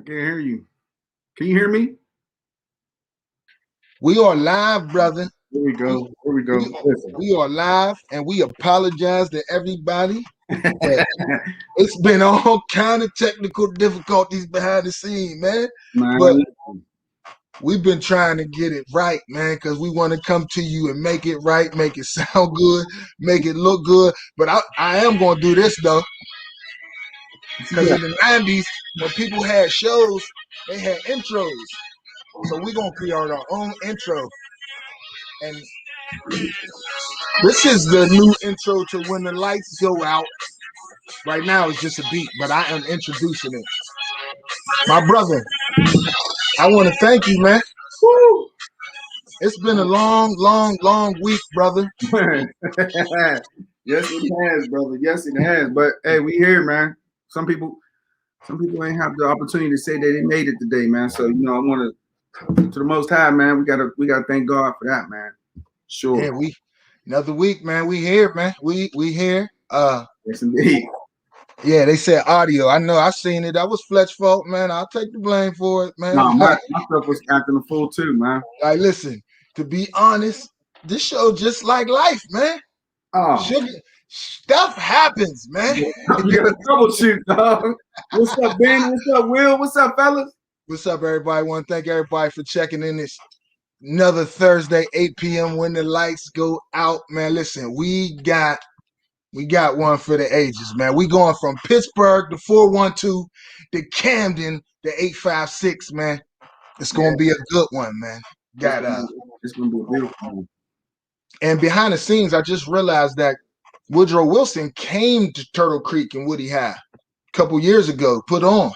can't hear you. Can you hear me? We are live, brother. Here we go. Here we go. Listen. We are live, and we apologize to everybody. It's been all kind of technical difficulties behind the scene, man. But we've been trying to get it right, man, because we want to come to you and make it right, make it sound good, make it look good. But I am going to do this, though, because in the 90s, when people had shows, they had intros. So we're going to create our own intro. And this is the new intro to When the Lights Go Out. Right now it's just a beat, but I am introducing it. My brother, I want to thank you, man. Woo! It's been a long, long, long week, brother. Yes, it has, brother. Yes, it has. But hey, we here, man. Some people ain't have the opportunity to say that they made it today, man. So I want to the Most High, man. We gotta thank God for that, man. Sure. Yeah, another week, man. We here, man. We here. Yes, indeed. Yeah, they said audio. I know. I seen it. That was Fletch's fault, man. I'll take the blame for it, man. No, my stuff was acting a fool too, man. Like, listen. To be honest, this show just like life, man. Oh. Stuff happens, man. You gotta troubleshoot, dog. What's up, Ben? What's up, Will? What's up, fellas? What's up, everybody? I want to thank everybody for checking in this another Thursday, 8 p.m. When the lights go out, man. Listen, we got one for the ages, man. We going from Pittsburgh, the 412, to Camden, the 856, man. It's gonna be a good one, man. It's gonna be a beautiful one. And behind the scenes, I just realized that Woodrow Wilson came to Turtle Creek in Woody High a couple years ago. Put on.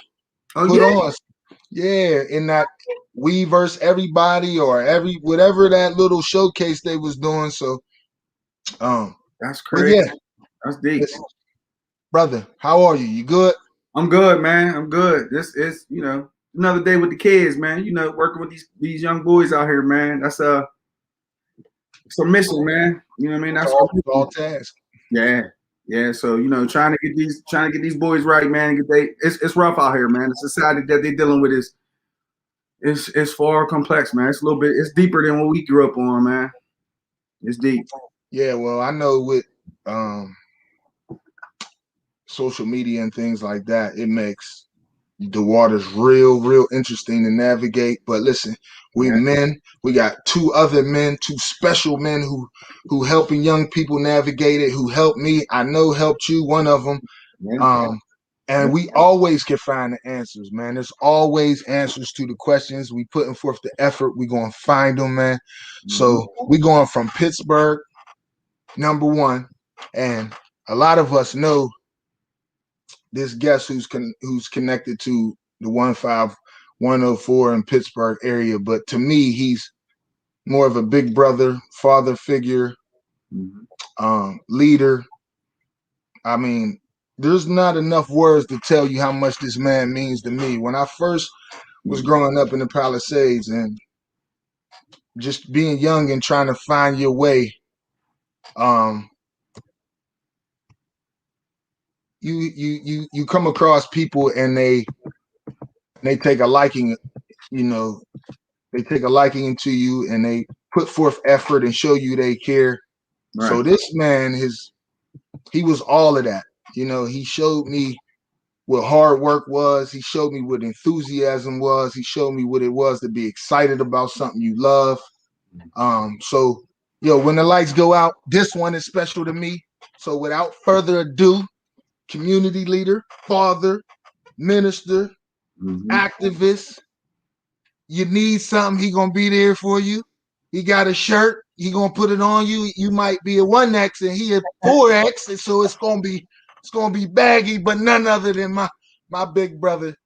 Yeah, in that We Verse Everybody or whatever that little showcase they was doing. So, that's crazy. Yeah, that's deep. Listen, brother, how are you? You good? I'm good, man. I'm good. This is, another day with the kids, man. Working with these young boys out here, man. That's it's a mission, man. You know what I mean? That's all task. Yeah. So trying to get these boys right, man. It's rough out here, man. The society that they're dealing with is far complex, man. It's deeper than what we grew up on, man. It's deep. Yeah, well, I know with social media and things like that, it makes the waters real interesting to navigate. But listen, we got two special men who helping young people navigate it, who helped me. I know helped you, one of them. And we always can find the answers, man. There's always answers to the questions. We putting forth the effort. We gonna find them, man. So we going from Pittsburgh, number one, and a lot of us know this guest who's connected to the 15104 in Pittsburgh area, but to me, he's more of a big brother, father figure, leader. I mean, there's not enough words to tell you how much this man means to me. When I first was growing up in the Palisades and just being young and trying to find your way, you come across people and they take a liking, they take a liking into you and they put forth effort and show you they care. Right. So this man, he was all of that. He showed me what hard work was. He showed me what enthusiasm was. He showed me what it was to be excited about something you love. So, when the lights go out, this one is special to me. So without further ado, community leader, father, minister, activist. You need something, he gonna be there for you. He got a shirt, he gonna put it on you. You might be a 1X and he a 4X, and so it's gonna be baggy, but none other than my big brother,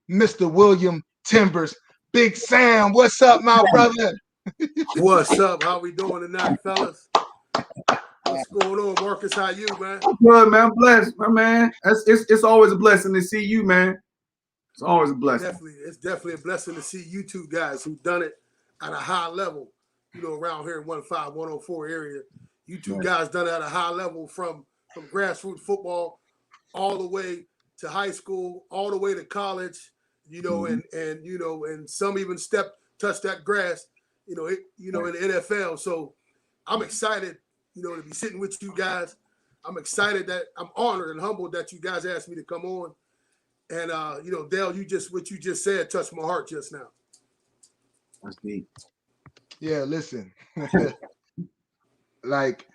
Mr. William Timbers. Big Sam, what's up, my brother? What's up? How we doing tonight, fellas? What's going on, Marcus? How you, man? Good, man. I'm blessed, my man. It's always a blessing to see you, man. It's always a blessing. It's definitely a blessing to see you two guys who've done it at a high level, around here in 15104 area. You two guys done it at a high level from grassroots football all the way to high school, all the way to college. and some even touch that grass, in the NFL. So I'm excited, to be sitting with you guys. I'm excited that I'm honored and humbled that you guys asked me to come on. And Dale, what you just said touched my heart just now. That's deep. Yeah, listen. Like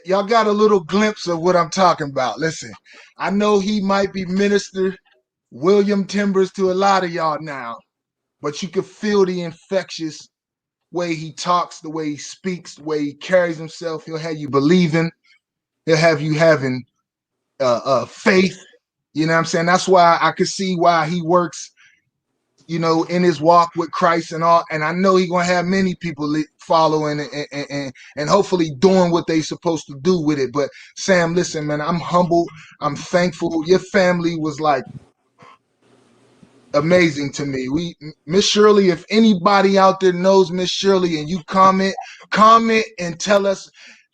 y'all got a little glimpse of what I'm talking about. Listen, I know he might be Minister William Timbers to a lot of y'all now, but you can feel the infectious way he talks, the way he speaks, the way he carries himself. He'll have you believing. He'll have you having faith. You know what I'm saying? That's why I could see why he works, in his walk with Christ and all. And I know he's gonna have many people following and hopefully doing what they supposed to do with it. But Sam, listen, man, I'm humble. I'm thankful. Your family was like amazing to me. Miss Shirley, if anybody out there knows Miss Shirley and you comment and tell us.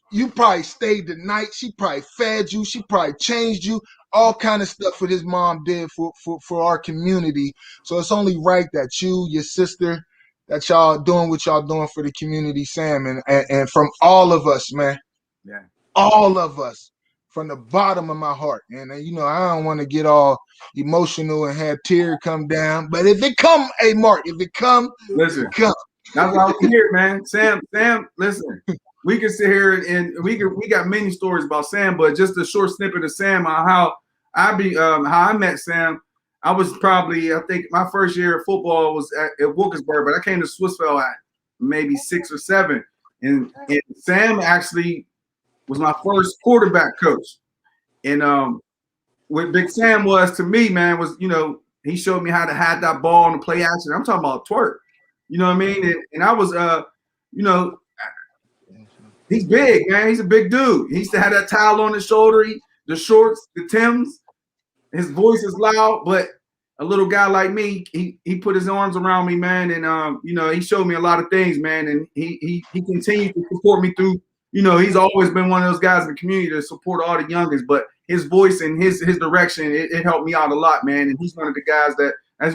You probably stayed the night. She probably fed you. She probably changed you. All kind of stuff that his mom did for our community. So it's only right that you, your sister, that y'all doing what y'all doing for the community, Sam, and from all of us, man. Yeah. All of us, from the bottom of my heart. And I don't want to get all emotional and have tears come down. But if it come, hey Mark, listen, it come. That's why I'm here, man. Sam, listen. We can sit here and we got many stories about Sam, but just a short snippet of Sam on how I met Sam. I was probably, I think my first year of football was at Wilkinsburg, but I came to Swissvale at maybe 6 or 7. And Sam actually was my first quarterback coach. And what Big Sam was to me, man, was, he showed me how to have that ball and play action. I'm talking about twerk. You know what I mean? And I was, he's big, man. He's a big dude. He used to have that towel on his shoulder, the shorts, the Timbs. His voice is loud, but a little guy like me, he put his arms around me, man, and he showed me a lot of things, man, and he continued to support me through. He's always been one of those guys in the community to support all the youngest, but his voice and his direction, it helped me out a lot, man. And he's one of the guys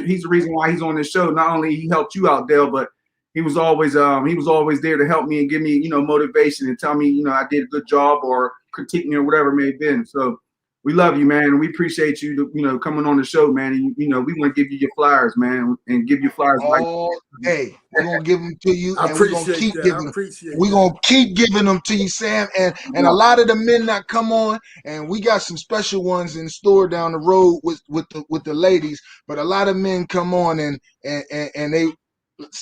he's the reason why he's on this show. Not only he helped you out, Dale, but he was always there to help me and give me, motivation and tell me, I did a good job or critique me or whatever it may have been. So we love you, man. And we appreciate you, coming on the show, man. And, we want to give you your flowers, man, and give you flowers. Hey, we're going to give them to you. And we're going to keep giving them. We're going to keep giving them to you, Sam. And a lot of the men that come on, and we got some special ones in store down the road with the ladies, but a lot of men come on and they,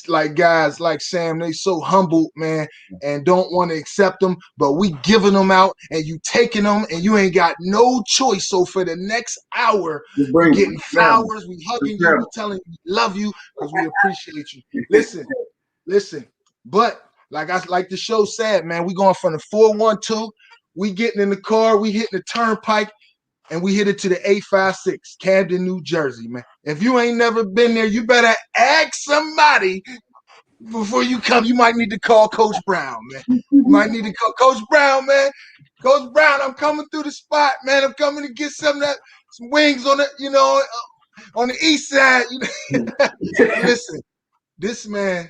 like guys like Sam, they so humble, man, and don't want to accept them, but we giving them out and you taking them and you ain't got no choice. So for the next hour, we're getting flowers, we hugging you, we telling you we love you because we appreciate you. Listen, but like the show said, man, we going from the 412, we getting in the car, we hitting the turnpike, and we hit it to the 856, Camden, New Jersey, man. If you ain't never been there, you better ask somebody before you come. You might need to call Coach Brown, man. You might need to call Coach Brown, man. Coach Brown, I'm coming through the spot, man. I'm coming to get some wings on the, on the east side. Listen, this man,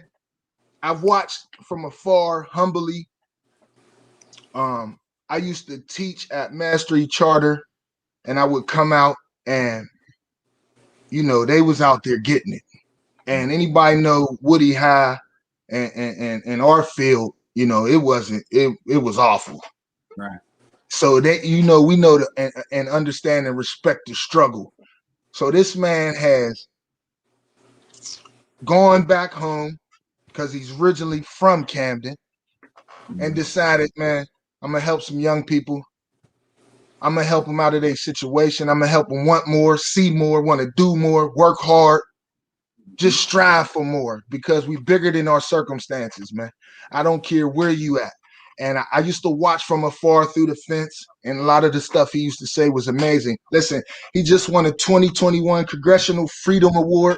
I've watched from afar, humbly. I used to teach at Mastery Charter. And I would come out and, they was out there getting it. And anybody know Woody High and our field, it wasn't, it was awful. Right. So that, we know and understand and respect the struggle. So this man has gone back home because he's originally from Camden and decided, man, I'm going to help some young people. I'm going to help them out of their situation. I'm going to help them want more, see more, want to do more, work hard, just strive for more because we're bigger than our circumstances, man. I don't care where you at. And I used to watch from afar through the fence, and a lot of the stuff he used to say was amazing. Listen, he just won a 2021 Congressional Freedom Award,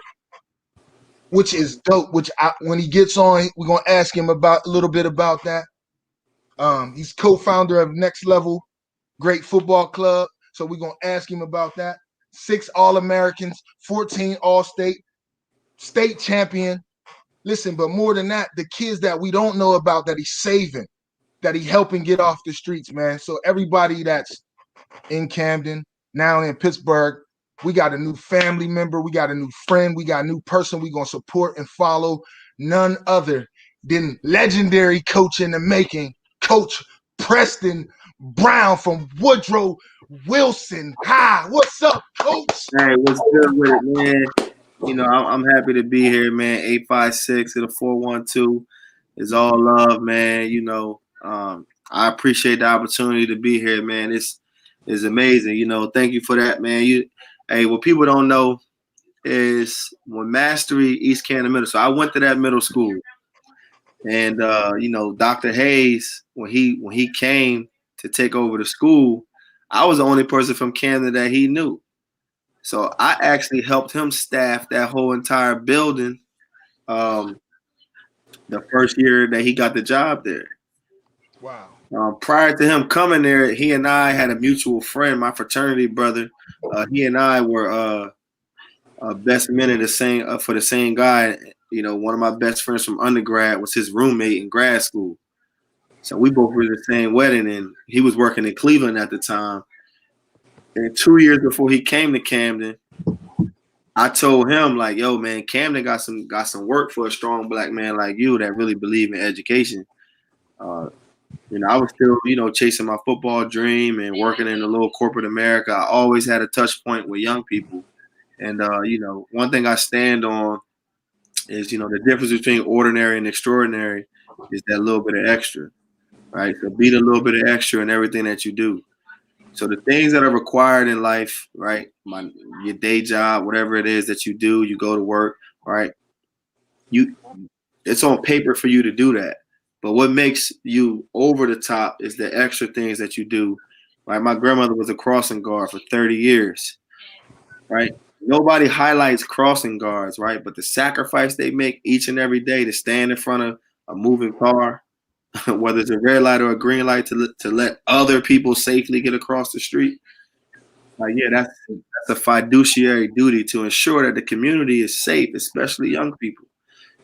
which is dope, when he gets on, we're going to ask him a little bit about that. He's co-founder of Next Level Great Football Club. So we're going to ask him about that. 6 All-Americans, 14 All-State, state champion. Listen, but more than that, the kids that we don't know about that he's saving, that he helping get off the streets, man. So everybody that's in Camden, now in Pittsburgh, we got a new family member, we got a new friend, we got a new person we gonna support and follow. None other than legendary coach in the making, Coach Preston Brown from Woodrow Wilson High. What's up, Coach? Hey, what's good with it, man? You know, I'm happy to be here, man. 856 to the 412 is all love, man. You know, I appreciate the opportunity to be here, man. It's amazing. You know, thank you for that, man. Hey, what people don't know is when Mastery East Camden Middle. So I went to that middle school, and you know, Dr. Hayes, when he came to take over the school, I was the only person from Camden that he knew. So I actually helped him staff that whole entire building the first year that he got the job there. Wow. Prior to him coming there, he and I had a mutual friend, my fraternity brother. He and I were best men in the same for the same guy. You know, one of my best friends from undergrad was his roommate in grad school. So we both were in the same wedding, and he was working in Cleveland at the time. And 2 years before he came to Camden, I told him, like, yo, man, Camden got some work for a strong black man like you that really believe in education. You know, I was still, you know, chasing my football dream and working in a little corporate America. I always had a touch point with young people. And, you know, one thing I stand on is, you know, the difference between ordinary and extraordinary is that little bit of extra, right? So be the little bit of extra in everything that you do. So the things that are required in life, right? Your day job, whatever it is that you do, you go to work, right? It's on paper for you to do that. But what makes you over the top is the extra things that you do, right? My grandmother was a crossing guard for 30 years, right? Nobody highlights crossing guards, right? But the sacrifice they make each and every day to stand in front of a moving car, whether it's a red light or a green light, to let other people safely get across the street. Yeah, that's a fiduciary duty to ensure that the community is safe, especially young people.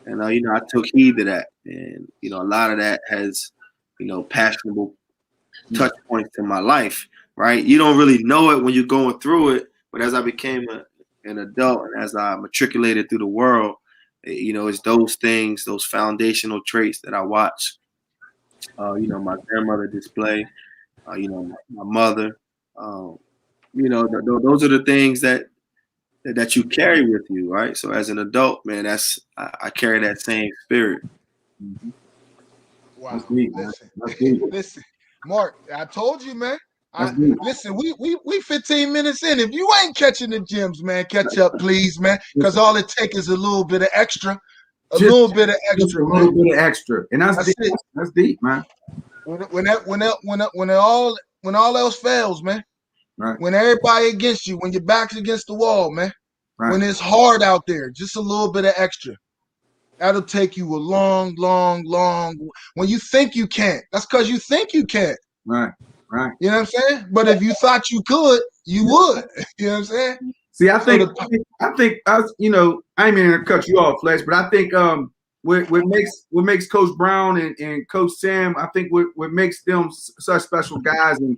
And, you know, I took heed to that. And, you know, a lot of that has, you know, passionable touch points in my life, right? You don't really know it when you're going through it. But as I became an adult and as I matriculated through the world, you know, it's those things, those foundational traits that I watch. You know, my grandmother display, you know, my mother, you know, those are the things that you carry with you, right? So as an adult, man, I carry that same spirit. Wow. That's neat, man. That's neat. Listen, Mark, I told you, man. Listen, we 15 minutes in. If you ain't catching the gems, man, catch up, please, man. Because all it takes is a little bit of extra. A little bit of extra. And that's deep. it. That's deep, man. When all else fails, man. Right. When everybody against you, when your back's against the wall, man. Right. When it's hard out there, just a little bit of extra. That'll take you a long. When you think you can't, that's because you think you can't. Right. You know what I'm saying? But if you thought you could, you would. You know what I'm saying? See, I think you know, I ain't mean to cut you off, Flex, but I think what makes Coach Brown and Coach Sam, I think what makes them such special guys, and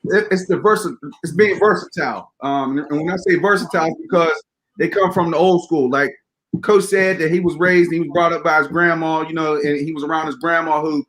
it's being versatile. And when I say versatile, it's because they come from the old school. Like Coach said that he was brought up by his grandma, you know, and he was around his grandma who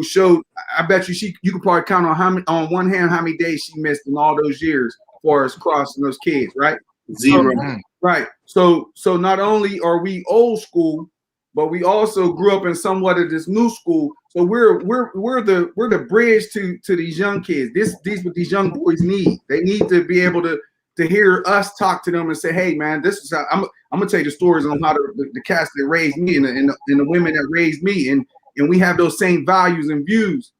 showed. I bet you could probably count on one hand how many days she missed in all those years for us crossing those kids, right? Zero. Right. So not only are we old school, but we also grew up in somewhat of this new school. So we're the bridge to these young kids. These what these young boys need. They need to be able to hear us talk to them and say, hey man, this is how I'm gonna tell you the stories on how the cats that raised me and the women that raised me, and we have those same values and views.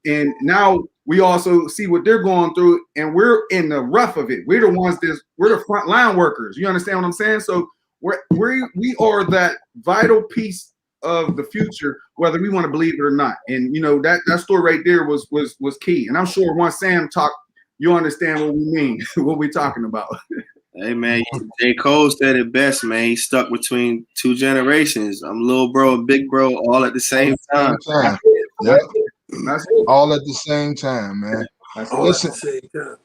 And now we also see what they're going through, and we're in the rough of it. We're the ones we're the front line workers. You understand what I'm saying? So we are that vital piece of the future, whether we want to believe it or not. And you know that story right there was key. And I'm sure once Sam talked, you understand what we mean, what we're talking about. Hey man, J. Cole said it best, man. He stuck between two generations. I'm little bro and big bro all at the same time. Yep. That's it. All at the same time, man. That's All Listen. at the same time.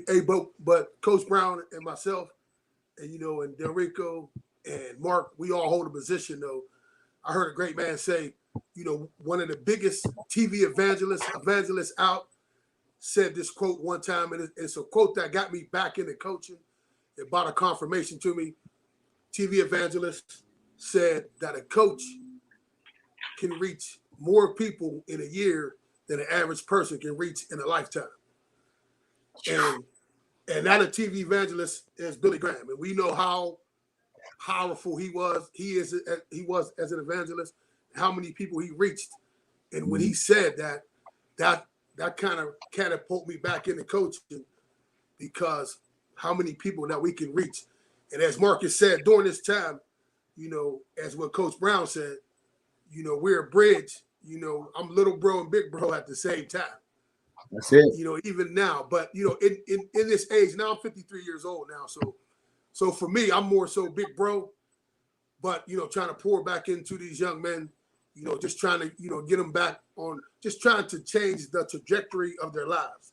hey, but Coach Brown and myself, and and Delrico and Mark, we all hold a position though. I heard a great man say, one of the biggest TV evangelists out said this quote one time, and it's a quote that got me back into coaching. It brought a confirmation to me. TV evangelist said that a coach can reach more people in a year than an average person can reach in a lifetime. And that a TV evangelist is Billy Graham, and we know how powerful he was. He was as an evangelist, how many people he reached, and when he said that kind of catapulted me back into coaching, because how many people that we can reach. And as Marcus said during this time, as what Coach Brown said, we're a bridge. I'm little bro and big bro at the same time. That's it. Even now, but in this age now, I'm 53 years old now, so for me, I'm more so big bro, but trying to pour back into these young men, just trying to get them back on, just trying to change the trajectory of their lives,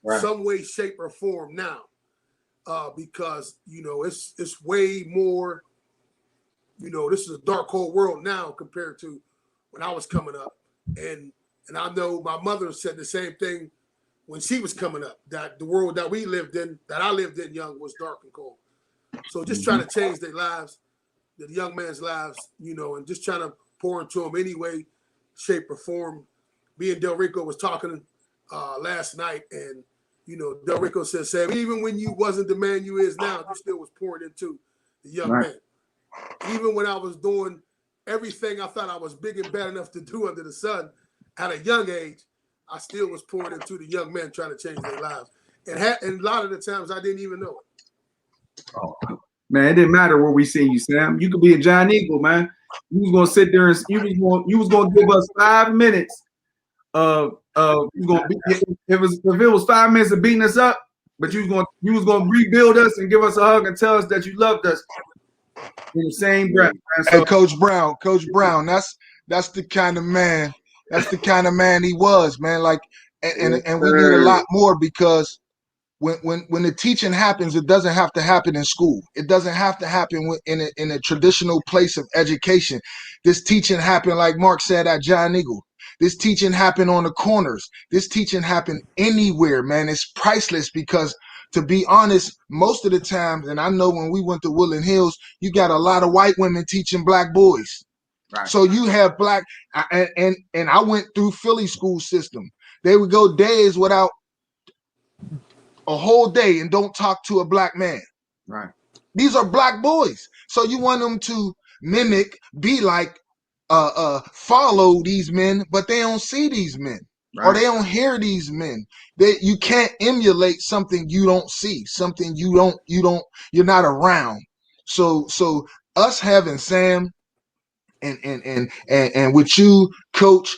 Right. some way, shape, or form now, because it's way more. This is a dark, cold world now compared to when I was coming up, and I know my mother said the same thing when she was coming up, that the world that we lived in, that I lived in young, was dark and cold. So just trying to change their lives, the young man's lives, and just trying to pour into them any way, shape, or form. Me and Delrico was talking last night, and Delrico said, Sam, even when you wasn't the man you is now, you still was pouring into the young man. Even when I was doing everything I thought I was big and bad enough to do under the sun at a young age, I still was pouring into the young men trying to change their lives. And a lot of the times I didn't even know it. Oh, man, it didn't matter where we seen you, Sam. You could be a Giant Eagle, man. You was gonna sit there and you was gonna give us 5 minutes of you gonna be, if it was 5 minutes of beating us up, but you was gonna rebuild us and give us a hug and tell us that you loved us in the same breath. Man. Hey, Coach Brown, that's the kind of man. That's the kind of man he was, man. Like, and we need a lot more, because when the teaching happens, it doesn't have to happen in school. It doesn't have to happen in a traditional place of education. This teaching happened, like Mark said, at Giant Eagle. This teaching happened on the corners. This teaching happened anywhere, man. It's priceless, because, to be honest, most of the times, and I know when we went to Woodland Hills, you got a lot of white women teaching black boys. Right. So you have black, and I went through Philly school system. They would go days without, a whole day, and don't talk to a black man. Right. These are black boys. So you want them to mimic, be like, follow these men, but they don't see these men. Right. Or they don't hear these men. You can't emulate something you don't see, something you're not around. So us having Sam and with you, Coach,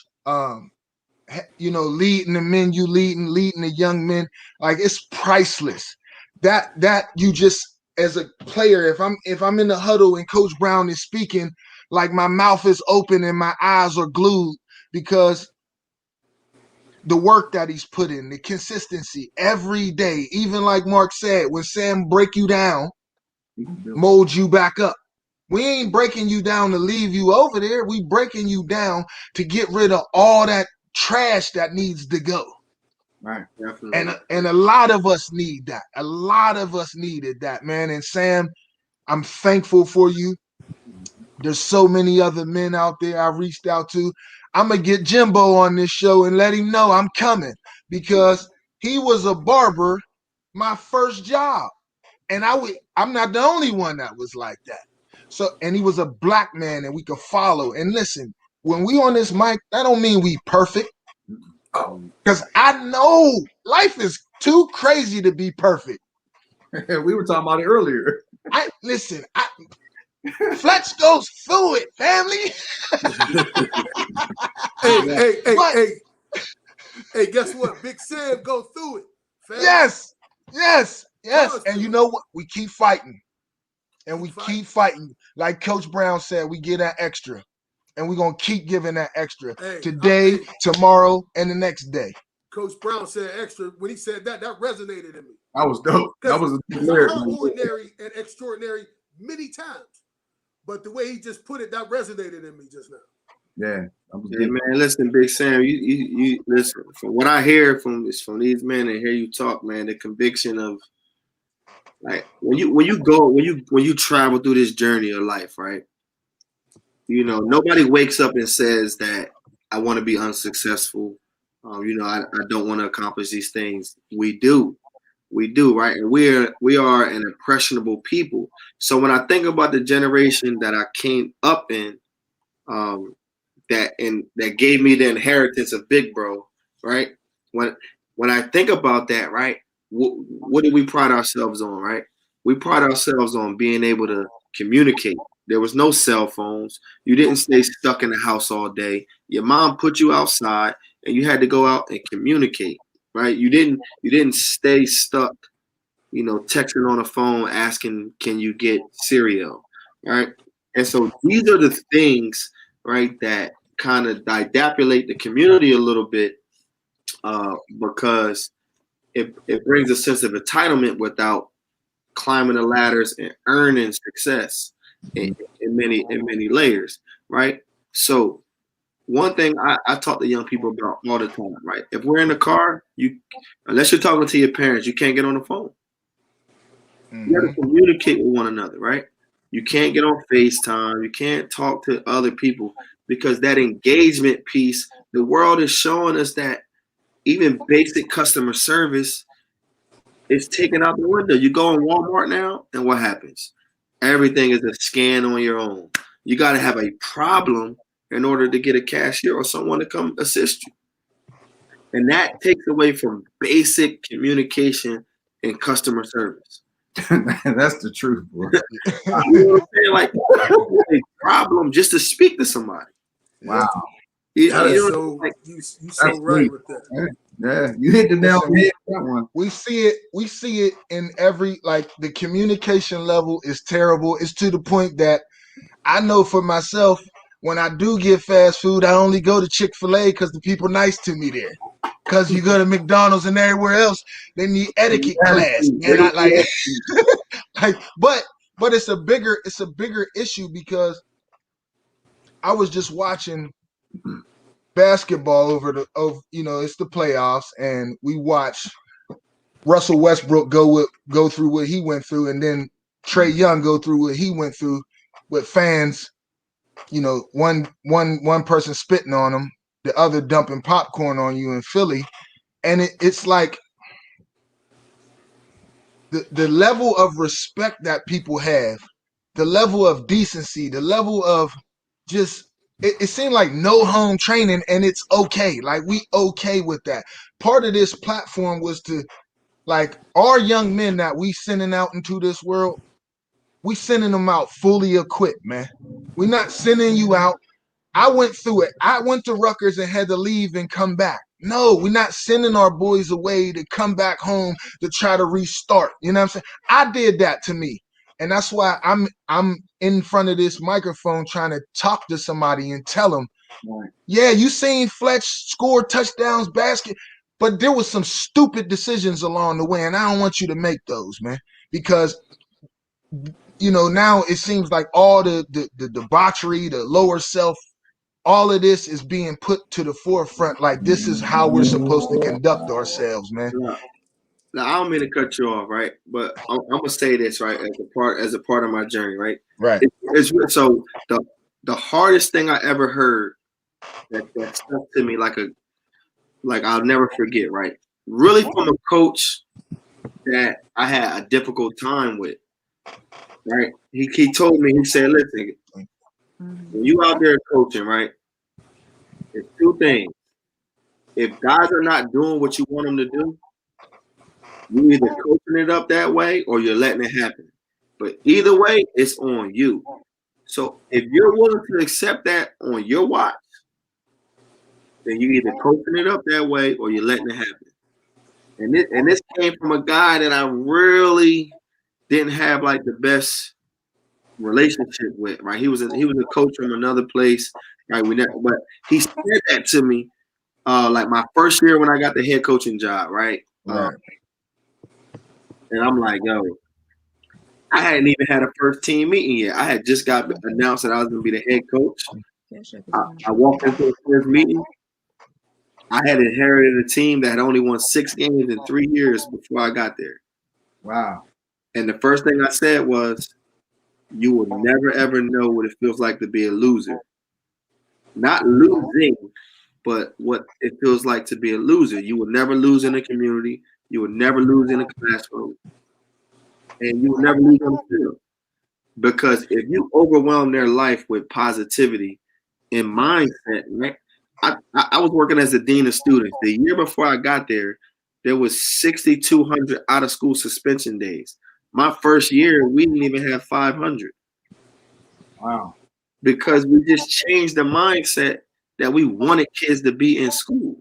leading the men, you leading the young men, like, it's priceless. That you just, as a player, if I'm in the huddle and Coach Brown is speaking, like, my mouth is open and my eyes are glued, because the work that he's put in, the consistency every day, even like Mark said, when Sam break you down, mold you back up. We ain't breaking you down to leave you over there. We breaking you down to get rid of all that trash that needs to go. Right, definitely. And a lot of us need that. A lot of us needed that, man. And Sam, I'm thankful for you. There's so many other men out there I reached out to. I'm gonna get Jimbo on this show and let him know I'm coming, because he was a barber my first job, and I'm not the only one that was like that. So, and he was a black man, and we could follow. And listen, when we on this mic, that don't mean we perfect. Because I know life is too crazy to be perfect. We were talking about it earlier. Fletch goes through it, family. Hey, guess what? Big Sam go through it, fam. Yes. Yes, and Constantly. you know what? We keep fighting. And we Keep fighting. keep fighting. Like Coach Brown said, we get that extra. And we're going to keep giving that extra Hey, today, tomorrow, and the next day. Coach Brown said extra. When he said that resonated in me. That was dope. That was a Because I heard ordinary and extraordinary many times. But the way he just put it, that resonated in me just now. Yeah. Hey, man, listen, Big Sam, you listen. From what I hear from these men and hear you talk, man, the conviction of like when you travel through this journey of life, right? You know, nobody wakes up and says that I want to be unsuccessful. You know, I don't want to accomplish these things. We do, right? And we are an impressionable people. So when I think about the generation that I came up in, that gave me the inheritance of Big Bro, right? When I think about that, right? What do we pride ourselves on, right? We pride ourselves on being able to communicate. There was no cell phones. You didn't stay stuck in the house all day. Your mom put you outside, and you had to go out and communicate, right? You didn't stay stuck, you know, texting on the phone asking, "Can you get cereal?" Right? And so these are the things, right, that kind of didapulate the community a little bit, because it brings a sense of entitlement without climbing the ladders and earning success in many layers, right? So one thing I talk to young people about all the time, right? If we're in the car, unless you're talking to your parents, you can't get on the phone. You got to communicate with one another, right? You can't get on FaceTime. You can't talk to other people because that engagement piece, the world is showing us that even basic customer service is taken out the window. You go in Walmart now, and what happens? Everything is a scan on your own. You got to have a problem in order to get a cashier or someone to come assist you. And that takes away from basic communication and customer service. That's the truth, bro. You know what I'm saying? Like a problem just to speak to somebody. Wow. You so right with that. Yeah, you hit the nail on the head with that one. We see it in every, like, the communication level is terrible. It's to the point that I know for myself, when I do get fast food, I only go to Chick-fil-A because the people nice to me there. Because you go to McDonald's and everywhere else, they need etiquette class. And I but it's a bigger issue because I was just watching basketball it's the playoffs, and we watch Russell Westbrook go through what he went through, and then Trae Young go through what he went through with fans, you know, one person spitting on him, the other dumping popcorn on you in Philly. And it's like the level of respect that people have, the level of decency, the level of just it seemed like no home training, and it's okay. Like, we okay with that. Part of this platform was to, like, our young men that we sending out into this world, we sending them out fully equipped, man. We're not sending you out. I went through it. I went to Rutgers and had to leave and come back. No, we're not sending our boys away to come back home to try to restart. You know what I'm saying? I did that to me. And that's why I'm in front of this microphone trying to talk to somebody and tell them, yeah, you seen Fletch score touchdowns, basket, but there was some stupid decisions along the way, and I don't want you to make those, man, because, you know, now it seems like all the debauchery, the lower self, all of this is being put to the forefront. Like, this is how we're supposed to conduct ourselves, man. Now, I don't mean to cut you off, right? But I'm gonna say this, right, as a part of my journey, right? Right. So the hardest thing I ever heard that stuck to me like I'll never forget, right? Really, from a coach that I had a difficult time with, right? He told me, he said, listen, when you out there coaching, right, it's two things. If guys are not doing what you want them to do, you either coaching it up that way or you're letting it happen. But either way, it's on you. So if you're willing to accept that on your watch, then you either coaching it up that way or you're letting it happen. And this came from a guy that I really didn't have like the best relationship with, right? He was a coach from another place, right? But he said that to me, like my first year when I got the head coaching job, right? Right. And I'm like, yo, I hadn't even had a first team meeting yet. I had just got announced that I was going to be the head coach. I walked into the first meeting. I had inherited a team that had only won 6 games in 3 years before I got there. Wow. And the first thing I said was, you will never, ever know what it feels like to be a loser. Not losing, but what it feels like to be a loser. You will never lose in the community. You will never lose in the classroom. And you will never lose on the field. Because if you overwhelm their life with positivity and mindset, right? I was working as a dean of students. The year before I got there, there was 6,200 out of school suspension days. My first year, we didn't even have 500. Wow. Because we just changed the mindset that we wanted kids to be in school.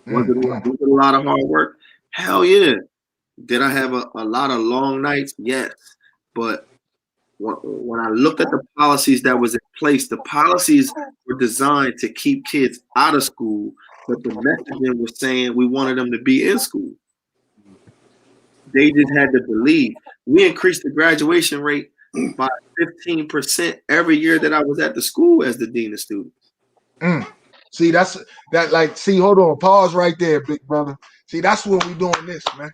Was it a lot of hard work? Hell yeah. Did I have a lot of long nights? Yes. But when I looked at the policies that was in place, the policies were designed to keep kids out of school, but the messaging was saying we wanted them to be in school. They just had to believe. We increased the graduation rate by 15% every year that I was at the school as the dean of students. See, see, hold on, pause right there, big brother. See, that's what we doing this, man.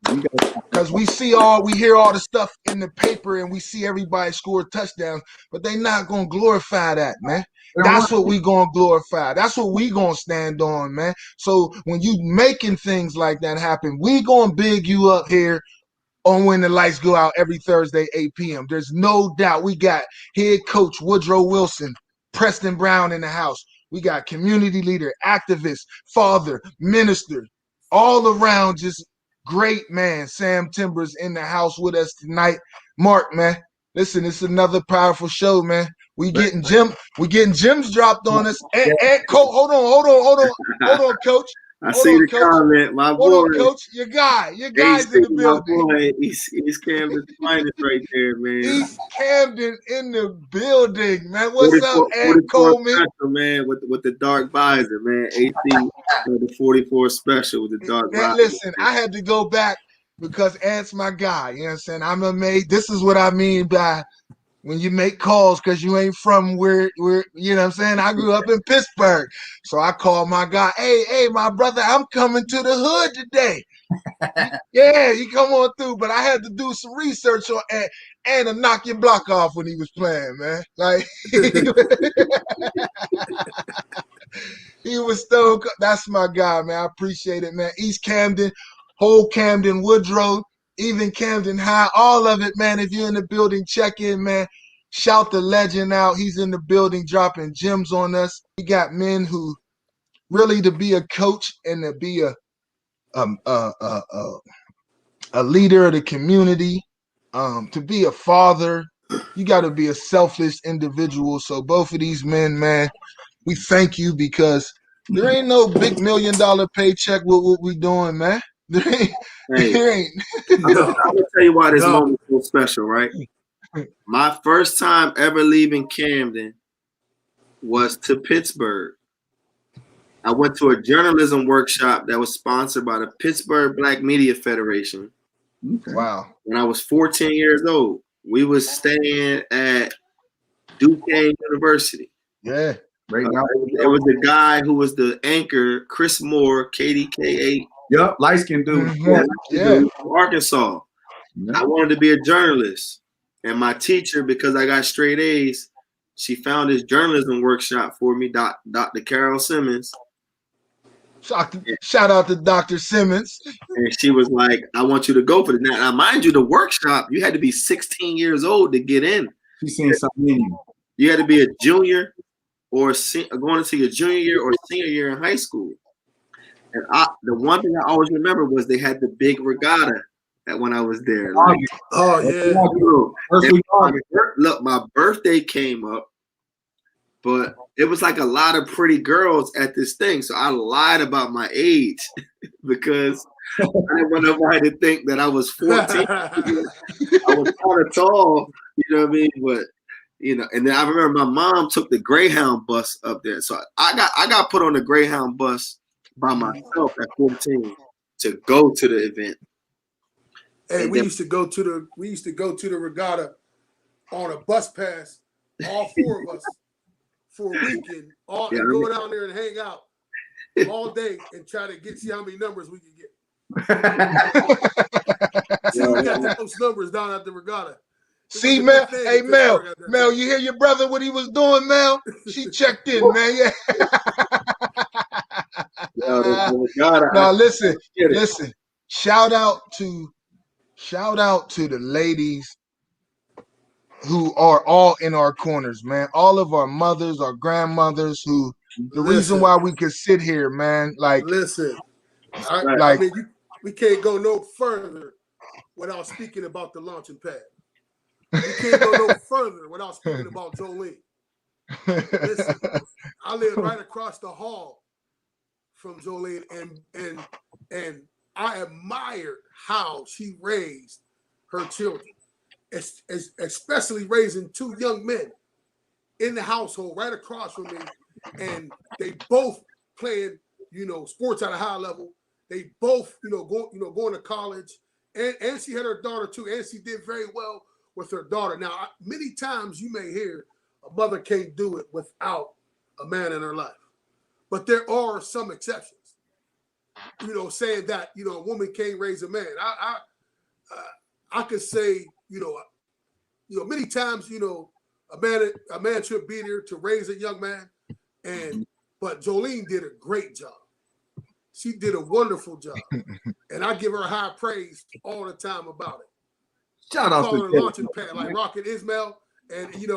Because we hear all the stuff in the paper and we see everybody score touchdowns, but they not going to glorify that, man. That's what we going to glorify. That's what we going to stand on, man. So when you making things like that happen, we going to big you up here on When the Lights Go Out every Thursday, 8 p.m. There's no doubt. We got head coach Woodrow Wilson, Preston Brown in the house. We got community leader, activist, father, minister, all around just great man. Sam Timbers in the house with us tonight. Mark, man, listen, it's another powerful show, man. We getting gems dropped on us. And coach, hold on, coach. I see the comment, my boy. Hold on, coach. Your guy's in the building. My boy, East Camden's finest right there, man. East Camden in the building, man. What's up, Ed Coleman? Special, man, with the dark visor, man. AC, the 44 special with the dark visor. Listen, I had to go back because Ed's my guy. You know what I'm saying? This is what I mean by when you make calls because you ain't from where you know what I'm saying? I grew up in Pittsburgh. So I called my guy, hey, my brother, I'm coming to the hood today. Yeah, you come on through. But I had to do some research on Ed and to knock your block off when he was playing, man. Like he was stoked. That's my guy, man. I appreciate it, man. East Camden, whole Camden, Woodrow, even Camden High, all of it, man. If you're in the building, check in, man. Shout the legend out. He's in the building dropping gems on us. We got men who really to be a coach and to be a leader of the community, to be a father, you got to be a selfless individual. So both of these men, man, we thank you because there ain't no big $1 million paycheck with what we doing, man. There ain't. I'm gonna tell you why this moment is so special, right? My first time ever leaving Camden was to Pittsburgh. I went to a journalism workshop that was sponsored by the Pittsburgh Black Media Federation. Okay. Wow. When I was 14 years old, we was staying at Duquesne University. Yeah. There was a guy who was the anchor, Chris Moore, KDKA. Yep, light skinned dude. Yeah. From Arkansas. Yep. I wanted to be a journalist. And my teacher, because I got straight A's, she found this journalism workshop for me, Dr. Carol Simmons. Shout out to Dr. Simmons. And she was like, I want you to go for it. Now, mind you, the workshop, you had to be 16 years old to get in. She's saying something in you. You had to be a junior or going into your junior year or senior year in high school. And the one thing I always remember was they had the big regatta when I was there. Like, oh, yeah. Look, my birthday came up. but it was like a lot of pretty girls at this thing. So I lied about my age because I didn't want nobody to think that I was 14. I was kind of tall, you know what I mean? But and then I remember my mom took the Greyhound bus up there. So I got put on the Greyhound bus by myself at 14 to go to the event. Hey, we used to go to the regatta on a bus pass, all four of us, for a weekend, and go down there and hang out all day and try to see how many numbers we could get. So we got the most numbers down at the regatta. See, Mel, hey, Mel, you hear your brother what he was doing, Mel? She checked in, man. Yeah. No, listen. Shout out to the ladies who are all in our corners, man. All of our mothers, our grandmothers, the reason why we could sit here, man. Like, I mean, we can't go no further without speaking about the launching pad. We can't go no further without speaking about Jolene. Listen, I live right across the hall from Jolene, and I admired how she raised her children, especially raising two young men in the household right across from me, and they both playing, sports at a high level. They both, going to college, and she had her daughter too, and she did very well with her daughter. Now, many times you may hear a mother can't do it without a man in her life, but there are some exceptions. Saying that a woman can't raise a man. I could say many times a man should be there to raise a young man, but Jolene did a great job. She did a wonderful job, and I give her high praise all the time about it. Shout out to her launching pad like Rocket Ismail, and his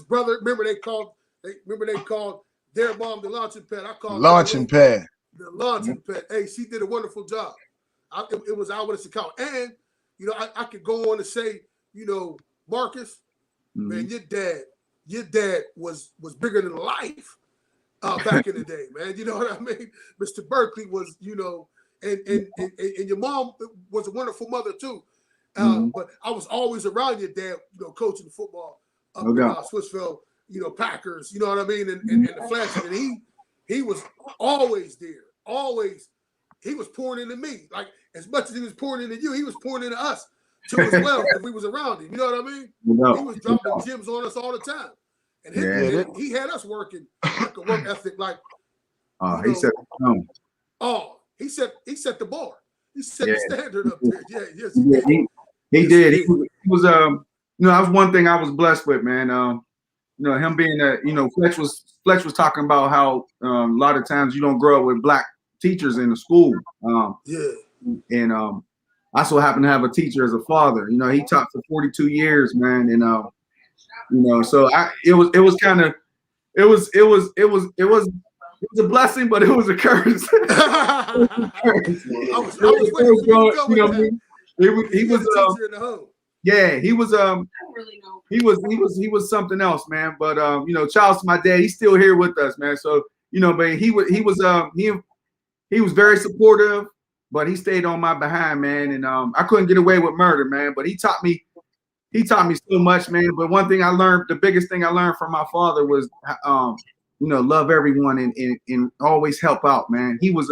brother. Remember they called their mom the launching pad. I called launching pad. The launching pad. Hey, she did a wonderful job. It was out with a count, and I could go on to say, Marcus, man, your dad was bigger than life back in the day, man. You know what I mean? Mr. Burkley was, and your mom was a wonderful mother too. But I was always around your dad, coaching football up in Swissville, Packers, you know what I mean, and the Flashes, and he was always there, always. He was pouring into me, like as much as he was pouring into you, he was pouring into us too as well if we was around him. You know what I mean? He was dropping gems on us all the time, and he had us working like a work ethic, like. He set the tone. He set the bar. He set the standard up there. Yeah, yes, he did. He was that was one thing I was blessed with, man. Him being Fletch was talking about how a lot of times you don't grow up with black teachers in the school. And I so happen to have a teacher as a father. He taught for 42 years, man, and so it was a blessing, but it was a curse. He was something else, man. But Charles, my dad, he's still here with us, man. So but he was very supportive, but he stayed on my behind, man. And I couldn't get away with murder, man. But he taught me so much, man. But one thing I learned, the biggest thing I learned from my father was love everyone and always help out, man. He was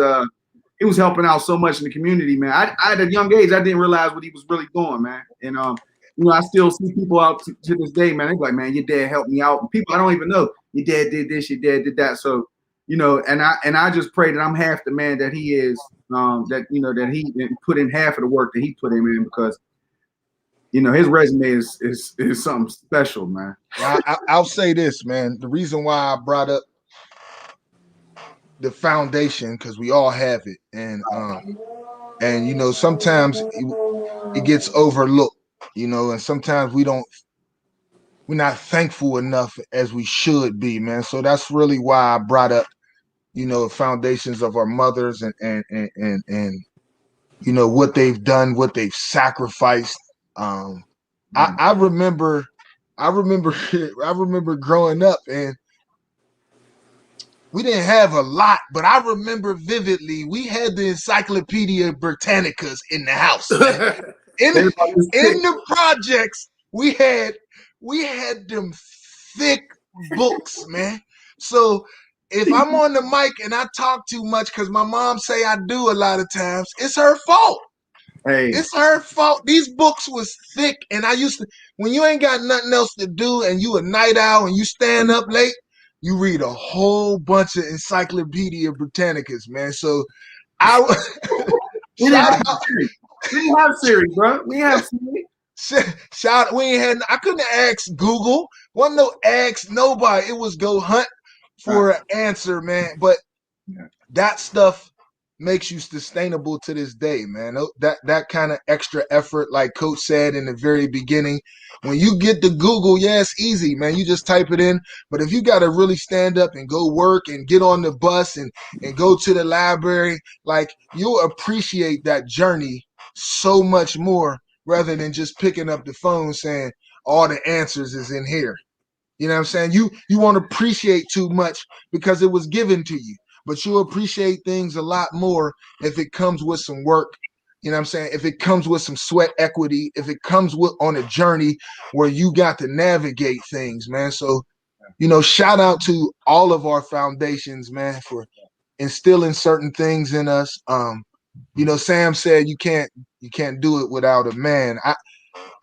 helping out so much in the community, man. I at a young age, I didn't realize what he was really doing, man. And I still see people out to this day, man. They're like, man, your dad helped me out. And people I don't even know, your dad did this, your dad did that. So, and I just pray that I'm half the man that he is, that he put in half of the work that he put in, man, because his resume is something special, man. I'll say this, man. The reason why I brought up the foundation, because we all have it, and sometimes it gets overlooked, and sometimes we're not thankful enough as we should be, man. So that's really why I brought up, foundations of our mothers and what they've done, what they've sacrificed. I remember I remember growing up, and we didn't have a lot, but I remember vividly we had the Encyclopedia Britannicas in the house. In the projects, we had them thick books, man. So if I'm on the mic and I talk too much because my mom say I do a lot of times, it's her fault. Hey, It's her fault. These books was thick, and I used to, when you ain't got nothing else to do and you a night owl and you stand up late, you read a whole bunch of Encyclopedia Britannicas, man. So I we didn't shout have out. We didn't have Siri, bro. We didn't have Siri. Shout we ain't had I couldn't ask Google. Wasn't no ask nobody. It was go hunt for an answer, man. But that stuff makes you sustainable to this day, man. That kind of extra effort, like Coach said in the very beginning, when you get to Google, yeah, it's easy, man. You just type it in. But if you got to really stand up and go work and get on the bus and go to the library, like, you'll appreciate that journey so much more rather than just picking up the phone saying all the answers is in here. You know what I'm saying? You won't appreciate too much because it was given to you. But you'll appreciate things a lot more if it comes with some work. You know what I'm saying? If it comes with some sweat equity, if it comes with on a journey where you got to navigate things, man. So, shout out to all of our foundations, man, for instilling certain things in us. Sam said you can't do it without a man.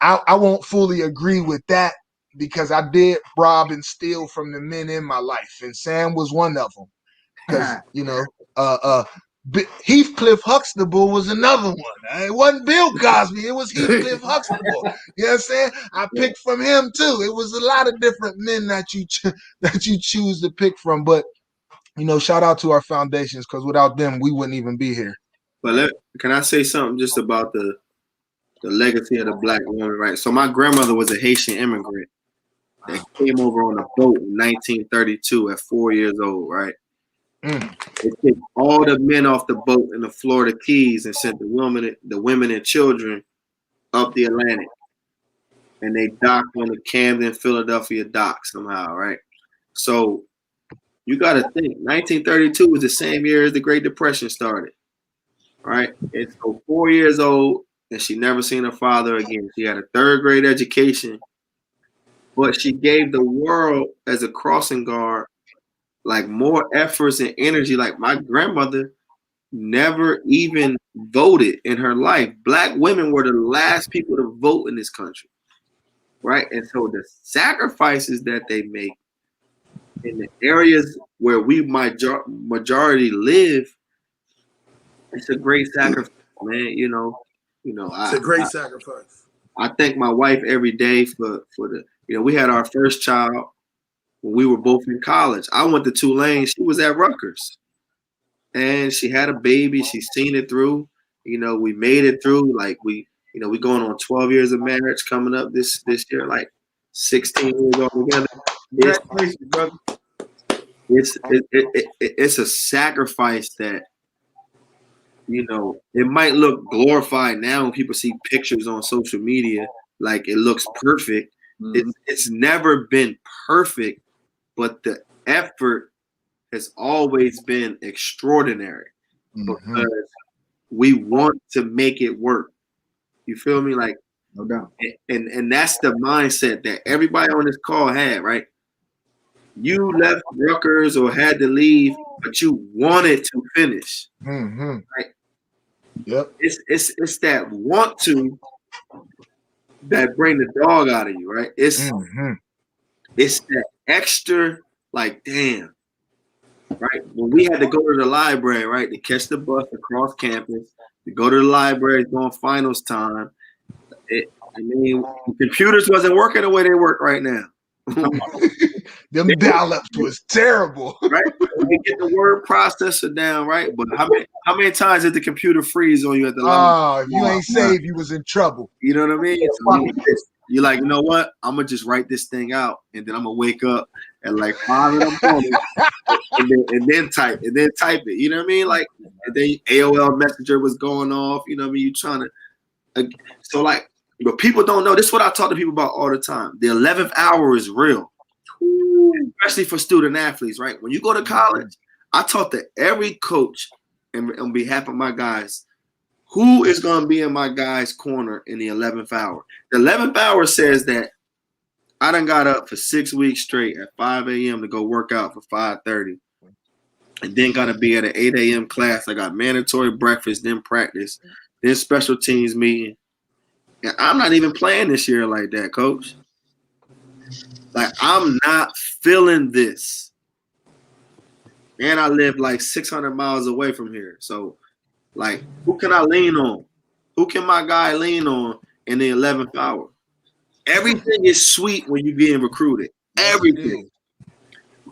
I won't fully agree with that because I did rob and steal from the men in my life, and Sam was one of them. Because Heathcliff Huxtable was another one. It wasn't Bill Cosby. It was Heathcliff Huxtable. You know what I'm saying? I picked from him too. It was a lot of different men that you choose to pick from. But shout out to our foundations, because without them, we wouldn't even be here. But can I say something just about the legacy of the Black woman, right? So my grandmother was a Haitian immigrant that came over on a boat in 1932 at 4 years old, right? They took all the men off the boat in the Florida Keys and sent the women and children up the Atlantic. And they docked on the Camden, Philadelphia dock somehow, right? So you got to think, 1932 was the same year as the Great Depression started, right? And so 4 years old, and she never seen her father again. She had a third grade education, but she gave the world as a crossing guard like more efforts and energy. Like, my grandmother never even voted in her life. Black women were the last people to vote in this country, right? And so the sacrifices that they make in the areas where we majority live, it's a great sacrifice, man. It's a great sacrifice. I thank my wife every day for the, we had our first child when we were both in college. I went to Tulane. She was at Rutgers. And she had a baby. She's seen it through. We made it through. Like, we going on 12 years of marriage coming up this year, like 16 years altogether. Congratulations, brother. It's a sacrifice that, it might look glorified now when people see pictures on social media, like it looks perfect. Mm-hmm. It's never been perfect, but the effort has always been extraordinary, because we want to make it work. You feel me? Like, no doubt. And that's the mindset that everybody on this call had, right? You left Rutgers or had to leave, but you wanted to finish. Mm-hmm. Right? Yep. It's that want to that bring the dog out of you, right? It's that extra, like, damn. Right, when we had to go to the library, right, to catch the bus across campus, to go to the library during finals time, the computers wasn't working the way they work right now. Them dial-ups was terrible, right? We get the word processor down, right? But how many times did the computer freeze on you at the library? If you ain't saved, you was in trouble. You know what I mean? So you're like, you know what? I'm gonna just write this thing out, and then I'm gonna wake up at like 5 in the morning, and then type it. You know what I mean? Like, and then AOL Messenger was going off. You know what I mean? You trying to, so like, But people don't know. This is what I talk to people about all the time. The 11th hour is real, especially for student athletes, right? When you go to college, I talk to every coach and on behalf of my guys, who is going to be in my guy's corner in the 11th hour. The 11th hour says that I done got up for 6 weeks straight at 5 a.m. to go work out for 5:30. And then got to be at an 8 a.m. class. I got mandatory breakfast, then practice, then special teams meeting. And I'm not even playing this year like that, coach. Like, I'm not feeling this. And I live like 600 miles away from here. So, like, who can I lean on? Who can my guy lean on in the 11th hour? Everything is sweet when you're getting recruited. Everything.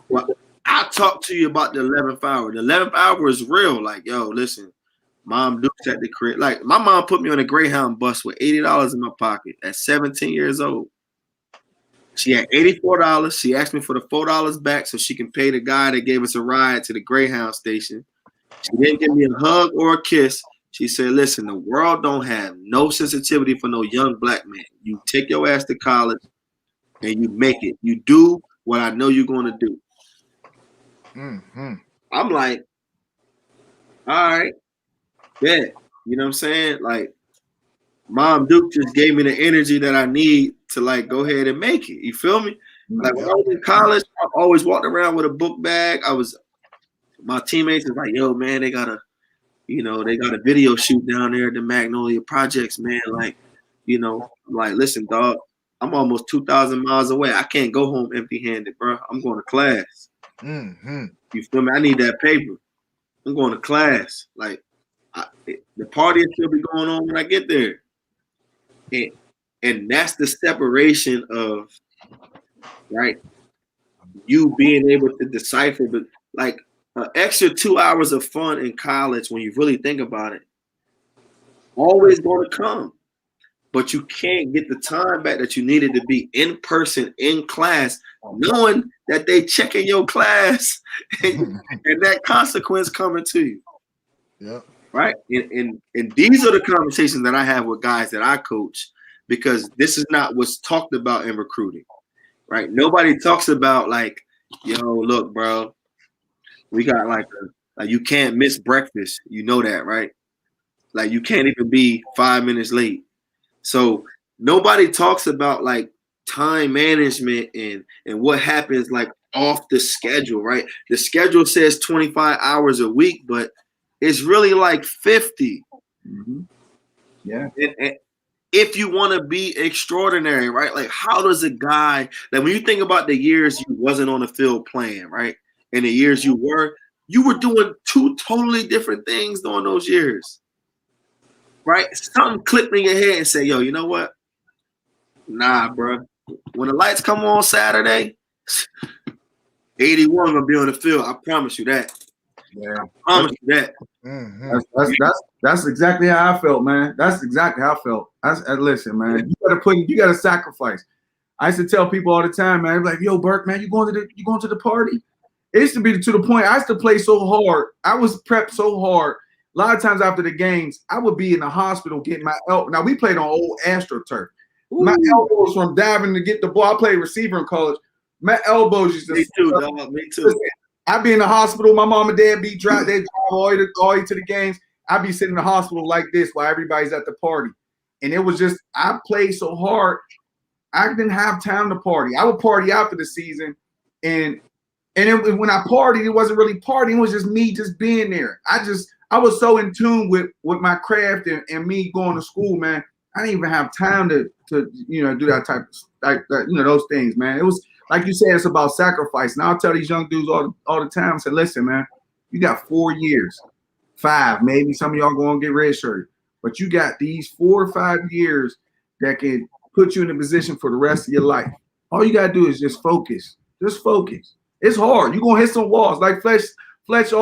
Well, I talk to you about the 11th hour. The 11th hour is real. Like, yo, listen, Mom Duke's at the crib. Like, my mom put me on a Greyhound bus with $80 in my pocket at 17 years old. She had $84. She asked me for the $4 back so she can pay the guy that gave us a ride to the Greyhound station. She didn't give me a hug or a kiss. She said, listen, the world don't have no sensitivity for no young black man. You take your ass to college and you make it. You do what I know you're going to do. Mm-hmm. I'm like, all right, yeah. You know what I'm saying? Like, Mom Duke just gave me the energy that I need to, like, go ahead and make it. You feel me? Like, when I was in college, I always walked around with a book bag. My teammates was like, yo, man, they got a video shoot down there at the Magnolia Projects, man. Like, I'm like, listen, dog, I'm almost 2,000 miles away. I can't go home empty-handed, bro. I'm going to class. Mm-hmm. You feel me? I need that paper. I'm going to class. Like, the party will still be going on when I get there. And that's the separation of, right, you being able to decipher, but like an extra 2 hours of fun in college, when you really think about it, always going to come. But you can't get the time back that you needed to be in person, in class, knowing that they checking your class and that consequence coming to you. Yeah. Right. And these are the conversations that I have with guys that I coach, because this is not what's talked about in recruiting. Right. Nobody talks about, like, yo, look, bro, we got like you can't miss breakfast. You know that, right? Like, you can't even be 5 minutes late. So nobody talks about, like, time management and what happens, like, off the schedule, right? The schedule says 25 hours a week, but it's really like 50. Mm-hmm. Yeah. And if you want to be extraordinary, right? Like, how does a guy, like, when you think about the years you wasn't on the field playing, right? And the years you were doing two totally different things during those years. Right? Something clicked in your head and say, yo, you know what? Nah, bro. When the lights come on Saturday, 81 gonna be on the field. I promise you that. Yeah. I promise you that. Mm-hmm. That's exactly how I felt, man. That's exactly how I felt. Listen, man, you gotta sacrifice. I used to tell people all the time, man, like, yo, Burke, man, you going to the party? It used to be to the point I used to play so hard. I was prepped so hard. A lot of times after the games, I would be in the hospital getting my elbow. Now, we played on old AstroTurf. Ooh. My elbows from diving to get the ball. I played receiver in college. My elbows used to. Me too, dog. Me too. I'd be in the hospital. My mom and dad be drive. They drive all the way to the games. I'd be sitting in the hospital like this while everybody's at the party. And it was just, I played so hard. I didn't have time to party. I would party after the season. And when I partied, it wasn't really partying. It was just me just being there. I was so in tune with my craft and me going to school, man. I didn't even have time to do that type of those things, man. It was like you said, it's about sacrifice. And I'll tell these young dudes all the time, I say, listen, man, you got 4 years, 5, maybe some of y'all going to get redshirted, but you got these 4 or 5 years that can put you in a position for the rest of your life. All you gotta do is just focus. Just focus. It's hard. You're gonna hit some walls. Like Fletch is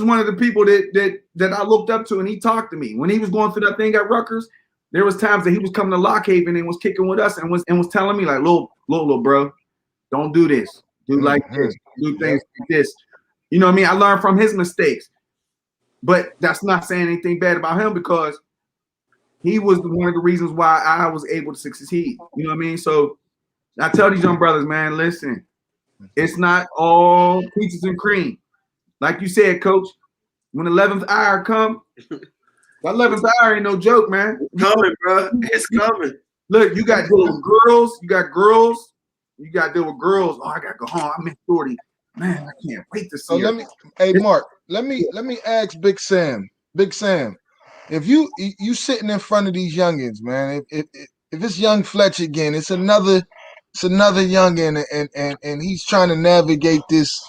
one of the people that I looked up to, and he talked to me. When he was going through that thing at Rutgers, there was times that he was coming to Lock Haven and was kicking with us and was telling me, like, little bro, don't do this. Do like this. Do things like this. You know what I mean? I learned from his mistakes. But that's not saying anything bad about him, because he was one of the reasons why I was able to succeed. You know what I mean? So I tell these young brothers, man, listen, it's not all peaches and cream. Like you said, Coach, when 11th hour come, that 11th hour ain't no joke, man. It's coming, bro. It's coming. Look, you got to deal with girls. You got girls. You got to deal with girls. Oh, I got to go home. I'm in 40. Man, I can't wait to see her. Hey, Mark, let me ask Big Sam. Big Sam, if you sitting in front of these youngins, man, if it's young Fletch again, it's another youngin, and he's trying to navigate this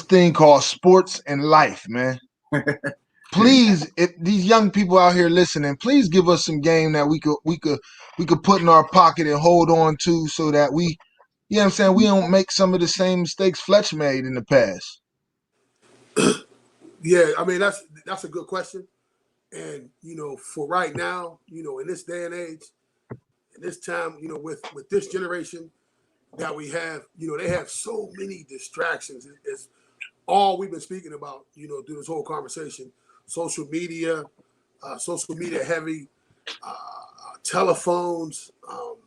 thing called sports and life, man. Please, if these young people out here listening, please give us some game that we could put in our pocket and hold on to, so that we, you know what I'm saying, we don't make some of the same mistakes Fletch made in the past. Yeah, I mean that's a good question, and for right now, in this day and age, in this time, with this generation that we have, they have so many distractions. It's all we've been speaking about, through this whole conversation. Social media heavy, telephones. I'm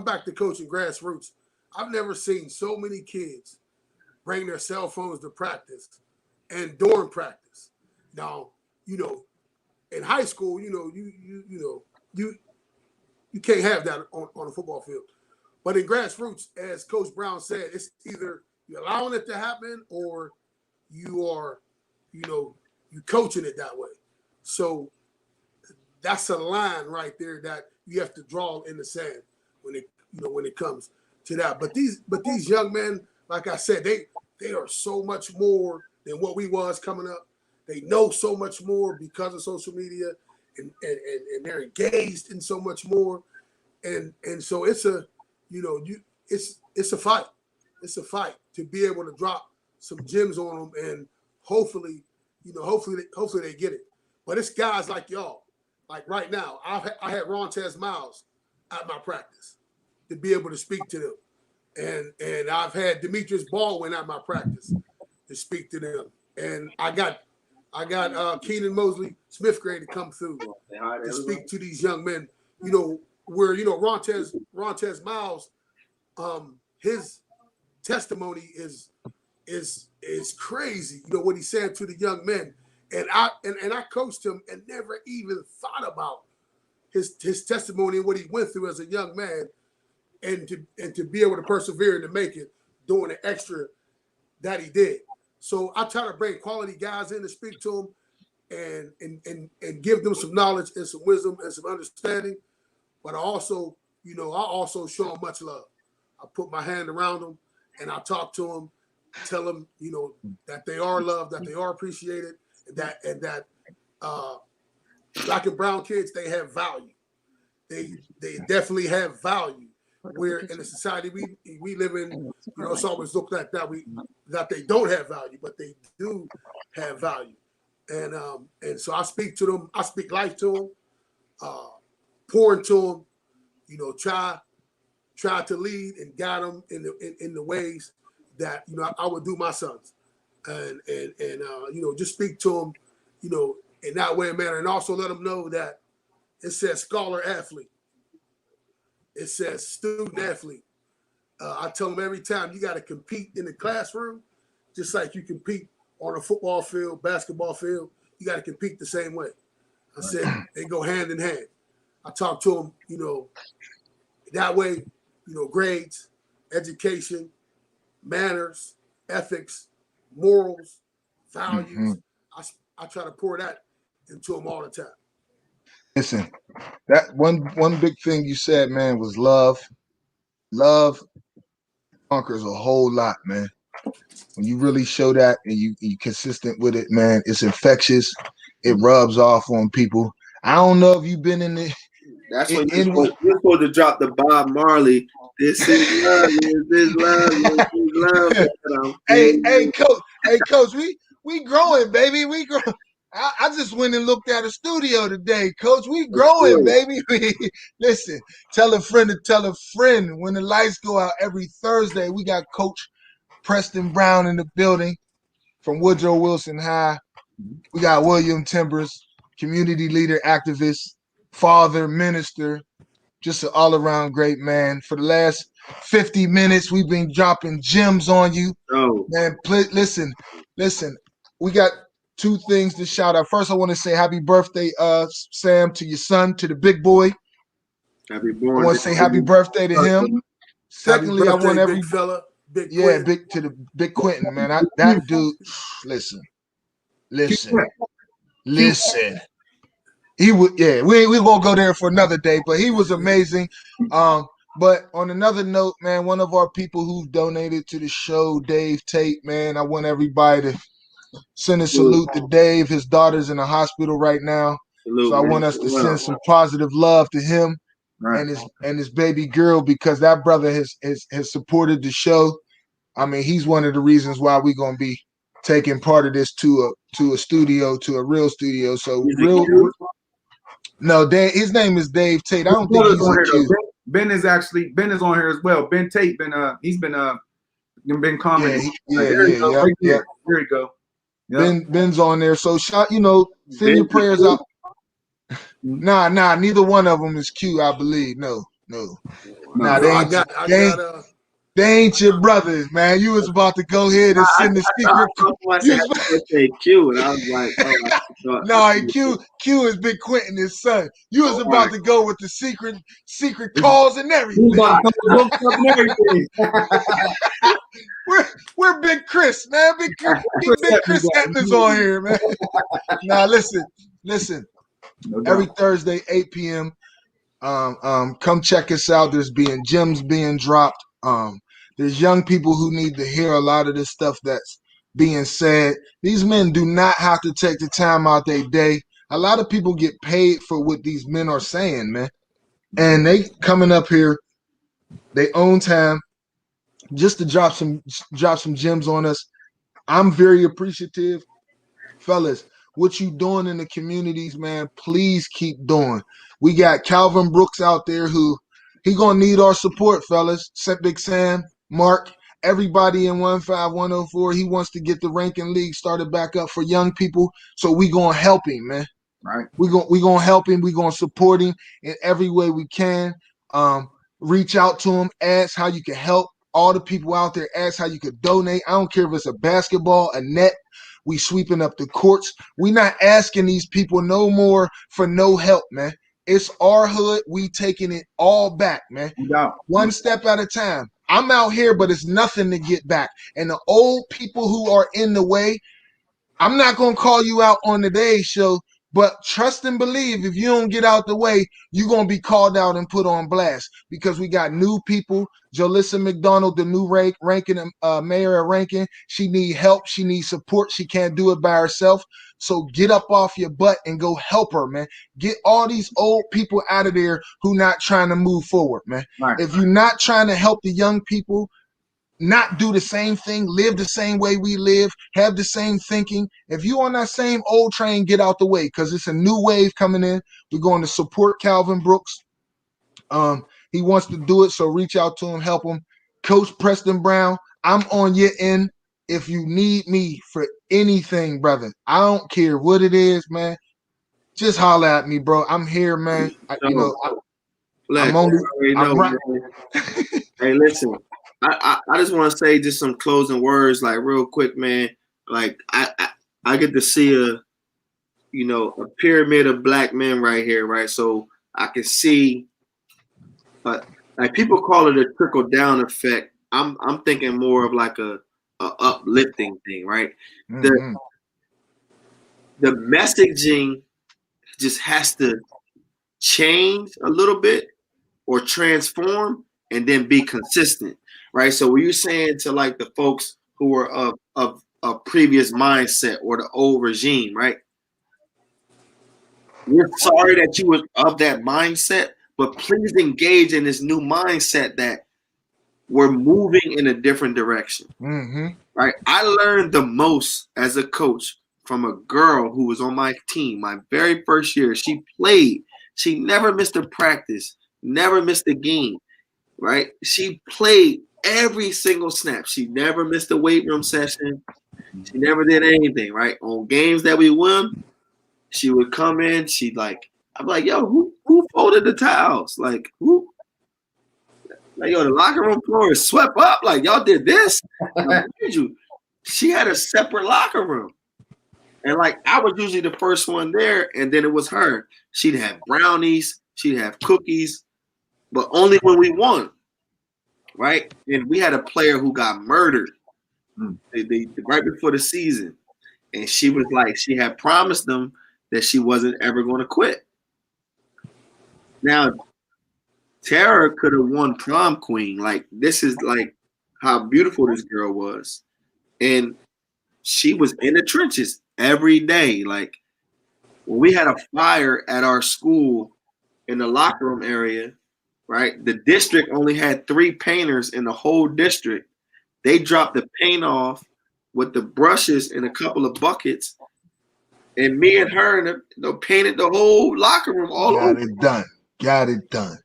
back to coaching grassroots. I've never seen so many kids bring their cell phones to practice and during practice. Now, in high school, you can't have that on a football field. But in grassroots, as Coach Brown said, it's either you're allowing it to happen or you are, you coaching it that way. So that's a line right there that you have to draw in the sand when it comes to that. But these young men, like I said, they are so much more than what we was coming up. They know so much more because of social media, and they're engaged in so much more. And so it's a it's a fight. It's a fight to be able to drop some gems on them, and hopefully they get it. But it's guys like y'all. Like right now, I had Rontez Miles at my practice to be able to speak to them. And I've had Demetrius Baldwin at my practice to speak to them. And I got Keenan Mosley, Smith grade, to come through to speak to these young men. Where Rontez Miles, his testimony is crazy. What he said to the young men, and I coached him and never even thought about his testimony and what he went through as a young man. And to be able to persevere and to make it, doing the extra that he did. So I try to bring quality guys in to speak to them and give them some knowledge and some wisdom and some understanding. But I also show them much love. I put my hand around them and I talk to them, tell them, that they are loved, that they are appreciated, and that Black and brown kids, they have value. They definitely have value. Where in the society we live in, it's always looked at that they don't have value, but they do have value. And so I speak to them, I speak life to them, pour into them, try to lead and guide them in the ways that I would do my sons, and just speak to them, in that way and manner, and also let them know that it says scholar athlete. It says student athlete. I tell them every time, you got to compete in the classroom, just like you compete on a football field, basketball field. You got to compete the same way. I said they go hand in hand. I talk to them, that way, grades, education, manners, ethics, morals, values. I try to pour that into them all the time. Listen, that one big thing you said, man, was love. Love conquers a whole lot, man. When you really show that and you consistent with it, man, it's infectious. It rubs off on people. I don't know if you've been in the. That's when you're supposed to drop the Bob Marley. This is love. This is love. This is love. Hey, coach, we growing, baby. We grow. I just went and looked at a studio today, Coach. We growing, baby. Listen, tell a friend to tell a friend. When the lights go out every Thursday, we got Coach Preston Brown in the building from Woodrow Wilson High. We got William Timbers, community leader, activist, father, minister, just an all-around great man. For the last 50 minutes, we've been dropping gems on you. Oh, Man, listen. We got two things to shout out. First, I want to say happy birthday, Sam, to your son, to the big boy. happy I born. want to say happy birthday to him. Happy Secondly, I birthday, want every big fella, big yeah, Quinn. big to the big Quentin, man. That dude, listen. He would, yeah. We gonna go there for another day, but he was amazing. But on another note, man, one of our people who've donated to the show, Dave Tate, man, I want everybody to send a salute to Dave. His daughter's in the hospital right now, so I want us to send some positive love to him and his baby girl, because that brother has supported the show. I mean, he's one of the reasons why we're gonna be taking part of this to a studio, to a real studio. So no, his name is Dave Tate. I don't think he's a Q. Ben is on here as well. Ben Tate he's been commenting. There you go. Yep. Ben's on there. So send your prayers out. Nah, neither one of them is Q, I believe. No. They ain't your brothers, man. You was about to go ahead and send the secret. Q, and I was like, no, Q is Big Quentin, his son. You was about to go with the secret calls and everything. We're Big Chris, man. Big Chris Etna's on here, man. Now listen. Every Thursday, 8 p.m. Come check us out. There's gems being dropped. There's young people who need to hear a lot of this stuff that's being said. These men do not have to take the time out their day. A lot of people get paid for what these men are saying, man. And they coming up here, they own time just to drop some gems on us. I'm very appreciative. Fellas, what you doing in the communities, man, please keep doing. We got Calvin Brooks out there who he gonna need our support, fellas. Big Sam, Mark, everybody in 15104. He wants to get the ranking league started back up for young people. So we gonna help him, man. Right. We gonna help him. We gonna support him in every way we can. Reach out to him, ask how you can help. All the people out there, ask how you could donate. I don't care if it's a basketball, a net. We sweeping up the courts. We not asking these people no more for no help, man. It's our hood. We taking it all back, man. Yeah. One step at a time. I'm out here, but it's nothing to get back. And the old people who are in the way, I'm not going to call you out on today's show, but trust and believe if you don't get out the way, you're going to be called out and put on blast, because we got new people. Jalissa McDonald, the new ranking mayor of Rankin, she need help. She needs support. She can't do it by herself. So get up off your butt and go help her, man. Get all these old people out of there who not trying to move forward, man. Right. If you're not trying to help the young people, not do the same thing, live the same way we live, have the same thinking. If you on that same old train, get out the way, because it's a new wave coming in. We're going to support Calvin Brooks. He wants to do it, so reach out to him, help him. Coach Preston Brown, I'm on your end. If you need me for anything, brother, I don't care what it is, man. Just holler at me, bro. I'm here, man. Hey, listen. I just want to say just some closing words, like real quick, man. Like I get to see a pyramid of black men right here, right? So I can see, like people call it a trickle down effect. I'm thinking more of like a uplifting thing, right? Mm-hmm. The messaging just has to change a little bit or transform and then be consistent. Right. So were you saying to like the folks who were of a previous mindset or the old regime, right? We're sorry that you were of that mindset, but please engage in this new mindset that we're moving in a different direction. Mm-hmm. Right. I learned the most as a coach from a girl who was on my team my very first year. She played. She never missed a practice, never missed a game. Right. She played every single snap. She never missed a weight room session. She never did anything, right? On games that we won, she would come in. I'm like, yo, who folded the towels? Like, who? Like, yo, the locker room floor is swept up. Like, y'all did this? Like, she had a separate locker room. And like, I was usually the first one there, and then it was her. She'd have brownies, she'd have cookies, but only when we won, right? And we had a player who got murdered right before the season. And she was like, she had promised them that she wasn't ever going to quit. Now, Tara could have won prom queen. Like, this is like how beautiful this girl was. And she was in the trenches every day. Like, when we had a fire at our school in the locker room area, right? The district only had 3 painters in the whole district. They dropped the paint off with the brushes in a couple of buckets. And me and her painted the whole locker room all over. Got it done.